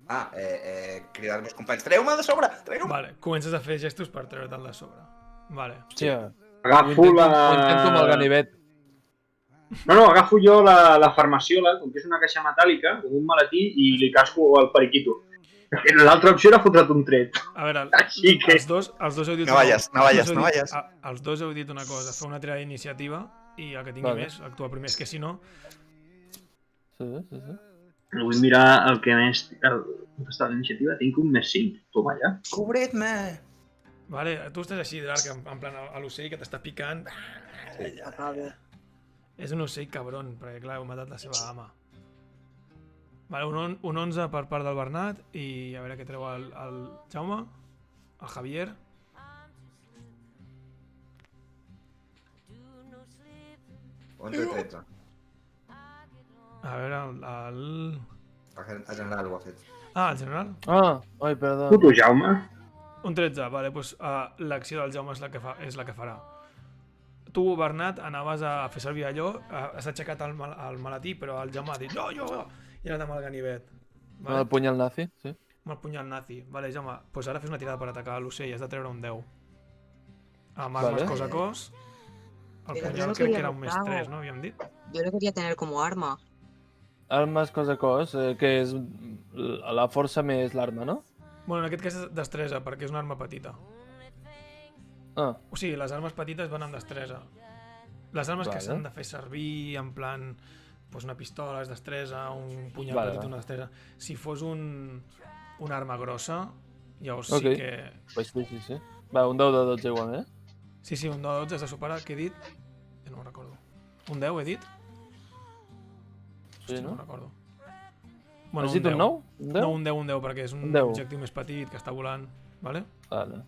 Cridar als meus companys. Treu-me de sobre! Treu-me! Vale, comences a fer gestos per treure'l de sobre. Vale. Hòstia, Agafo la... ho intento amb el ganivet. No, agafo jo la farmaciola, com que és una caixa metàl·lica, com un maletí, i li casco al periquito. L'altra opció era fotre't un tret. A veure, Així que... els dos heu dit... No vayas. Els dos heu dit una cosa, fer una tirada d'iniciativa i el que tingui Vale. més, actua primer. És que si no... Sí. Vull mirar el que més... On està l'iniciativa? Tinc un més 5. Toma ja. Cobret-me! Vale, tu estàs així, Drac, en plan a l'ocell que t'està picant. És un ocell cabron, perquè clar, heu matat la seva ama. Vale, un 11 per part del Bernat i a veure què treu el Jaume, el Javier. On té 13? A veure, el... El general ho ha fet. Ah, el general? Ai, perdó. Puto Jaume. Un 13, vale, doncs l'acció del Jaume és la que farà. Tu, Bernat, anaves a fer servir allò, has aixecat el maletí, però el Jaume ha dit jo, i ha anat amb el ganivet. El punyal nazi, sí. Amb el punyal nazi. Vale, Jaume, doncs ara fes una tirada per atacar l'ocell, has de treure un 10. Amb armes cos a cos. El Però punyal no crec que quería era un més matar. 3, no? Havíem dit? Yo lo quería tener como arma. Armes cos a cos, que és la força més l'arma, no? Bueno, en aquest cas és destresa, perquè és una arma petita. O sigui, les armes petites van amb destresa. Les armes que s'han de fer servir en plan... Pues una pistola és destresa, un punyal petit una destresa. Si fos una arma grossa, Llavors Ok. sí que... Pues sí. Va, un 10 de 12 igual, eh? Sí, un 10 de 12 has de superar, què he dit? Ja no ho recordo. Un 10 he dit? Sí, Hòstia, no no? ho recordo. Has dit un 9? Un 10? No, un 10, perquè és un Un 10. objectiu més petit que està volant, vale? Vale.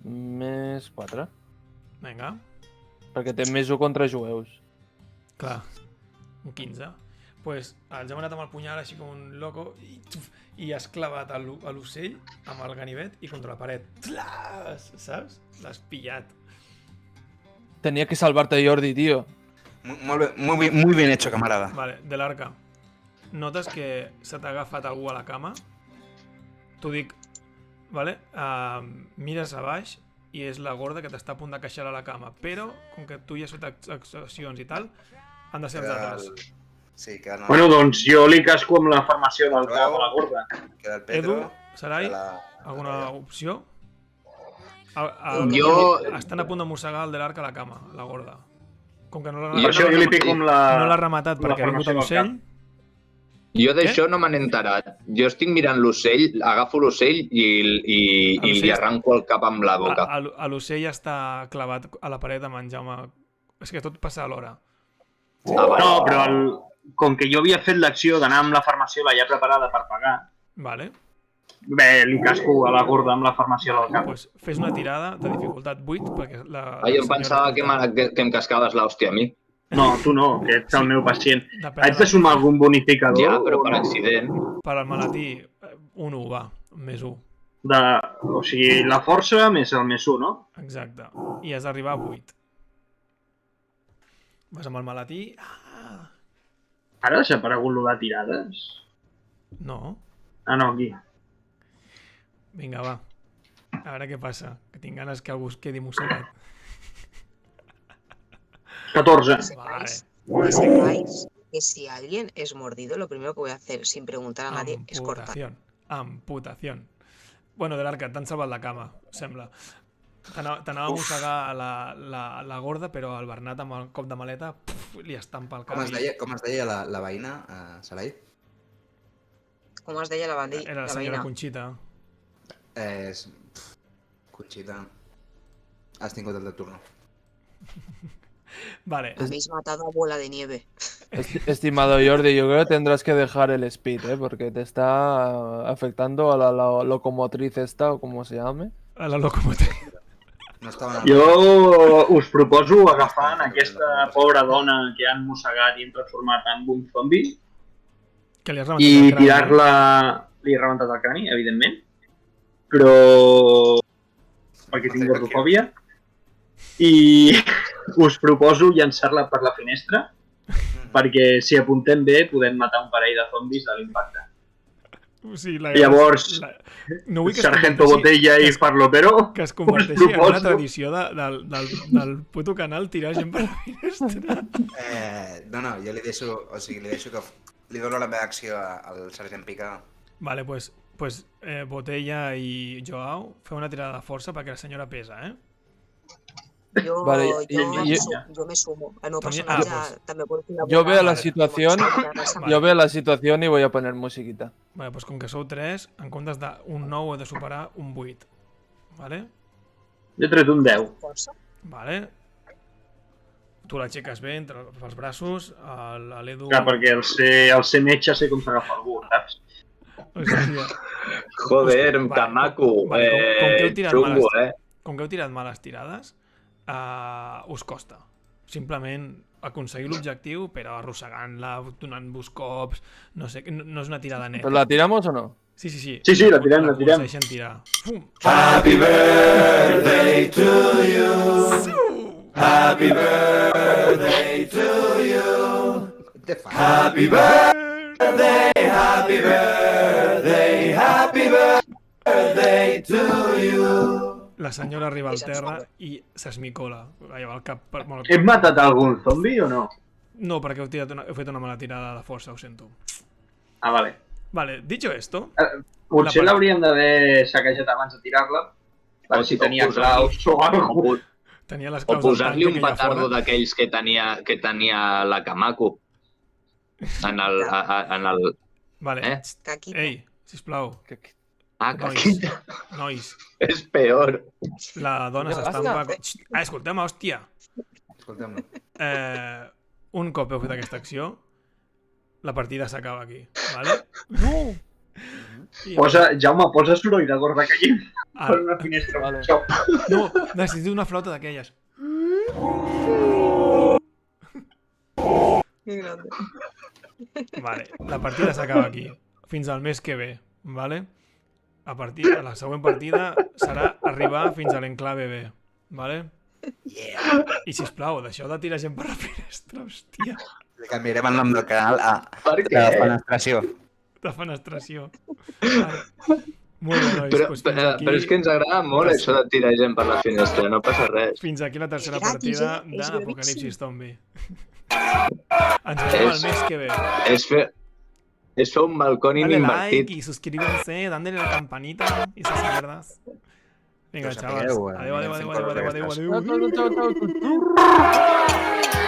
Més 4. Vinga, Perquè té més 1 contra jueus. clar, un 15. Pues els hem anat amb el punyal així com un loco i has clavat a l'ocell amb el ganivet i contra la paret. Tlas! Saps? L'has pillat. Tenía que salvarte, Jordi, tío. Muy bien hecho, camarada. Vale, de l'arca. Notes que se t'ha agafat algú a la cama. T'ho dic, vale? Mires a baix i és la gorda que t'està a punt de queixar a la cama. Però, com que tu ja has fet accions i tal, han de ser els altres. Sí, queda el... Bueno, doncs jo li casco amb la formació del cap a la gorda. Queda el Pedro. Edu, Sarai, alguna opció? Jo- Estan a punt de mossegar el de l'arc a la cama, la gorda. Com que no I això jo li pico amb la... no l'ha rematat la perquè ha vingut formació a del l'ocell. Jo d'això no me n'he enterat. Jo estic mirant l'ocell, agafo l'ocell i li arranco el cap amb la boca. A l'ocell està clavat a la paret amb en Jaume. És que tot passa alhora. No, però com que jo havia fet l'acció d'anar amb la farmàcia ja preparada per pagar, Vale. bé, li casco a la gorda amb la farmàcia del cap. Pues fes una tirada de dificultat 8 perquè la... Ai, em pensava que em cascaves l'hòstia a mi. No, tu no, que ets el meu pacient. Depèn Haig de sumar algun bonificador? Ja, però o per no? accident. Per al malatí, un 1 va, més 1. O sigui, la força més el més 1, no? Exacte. I has d'arribar a 8. Vas amb el malatí... Ara ha desaparegut lo de tirades? No. Ah, no, aquí. Vinga, va. A veure què passa. Que tinc ganes que algú es quedi mossegat. 14. Vale. Que sepáis que si alguien es mordido, lo primero que voy a hacer, sin preguntar a nadie, es cortar. Amputación. Bueno, de l'arca, t'han salvat la cama, sembla. T'anava a mossegar la gorda, però el Bernat amb el cop de maleta li estampa el cap. Com es deia la veïna, Sarai? Com es deia la veïna? Era la senyora Conxita. Conxita. Has tingut el de turno. Vale. Habéis matado a Bola de Nieve. Estimado Jordi, yo creo que tendrás que dejar el speed, ¿eh? Porque te está afectando a la locomotriz esta, o como se llame. A la locomotriz. Jo us proposo agafant aquesta pobra dona que han mossegat i han transformat en un zombi Que li has rebentat i el crani. tirar-la... Li he rebentat el crani, evidentment, però... perquè tinc gordofòbia. I us proposo llançar-la per la finestra perquè si apuntem bé podem matar un parell de zombis de l'impacte. O sigui, Llavors, no vull que Sargento Botella i Farlopero, que es us converteixi en una proposo... tradició del puto canal tirar gent per la finestra. No, jo li deixo, li deixo que li dono la meva acció al Sergent Pica. Vale, pues Botella i Joao, feu una tirada de força perquè la senyora pesa, eh? Yo, Vale, yo me sumo. No pasa Ah, nada, pues. también puedo decir una Yo buena- veo la Vale. situación, yo veo la situación y voy a poner musiquita. Vale, pues com que sou 3, en comptes d'un 9 he de superar un 8. Vale? Jo he tret un 10. Força. Vale. Tu l'aixeques bé entre els braços, l'Edu... Clar, perquè el ser metge sé com s'agafa algú, saps? Hòstia. Joder, Vale, que maco. Vale, com que heu tirat Xungo, males, com que heu tirat males tirades, us costa. Simplement aconseguir l'objectiu, però arrossegant-la, donant-vos cops, no sé, no és una tirada neta. ¿Pero la tiramos o no? Sí. Sí, la tirem, la tirem. Aconsegueixen tirar. Fum! Happy birthday to you. Happy birthday to you. Happy birthday, happy birthday, happy birthday to you. La senyora arriba al terra i s'esmicola. Lleva el cap per... Hem matat algun zombi o no? No, perquè heu fet una mala tirada de força, ho sento. Ah, vale. Vale, dicho esto... Potser l'hauríem d'haver saquejat abans de tirar-la, per si tenia claus o alguna cosa. Tenia les O claus del posar-li tanque un que hi ha petardo fora. d'aquells que tenia la Kamako. En el... Vale. Eh? Caquita. Ei, sisplau. Ah, Nois, caquita. nois, És peor. la dona Què s'estampa... passa? Xxt, escolteu-me, hòstia. Escoltem-lo. Un cop heu fet aquesta acció, la partida s'acaba aquí, vale? No! Jaume, posa soroll de gorda caient per una finestra. Vale. Xop. No, necessito una flauta d'aquelles. Que grande. Vale, la partida s'acaba aquí, fins al mes que ve, vale? A la següent partida serà arribar fins a l'enclave B, vale? I sisplau, deixeu de tirar gent per la finestra, hòstia. Li canviarem el nom del canal a Per La què? Fenestració. De fenestració. Vale. Molt bé, nois, doncs fins aquí... Però és que ens agrada molt això de tirar gent per la finestra, no passa res. Fins aquí la tercera És gratis, partida és gratis. d'Apocalipsis Zombie. Ens veiem el mes que ve. És fer un balcònim Dale invertit. like y suscríbanse, dándole la campanita y esas mierdas. Venga, Pues chavales. sapigueu, Adeu, adeu, adeu, adeu, adeu, adeu, adeu. Ciao, ciao, ciao, ciao.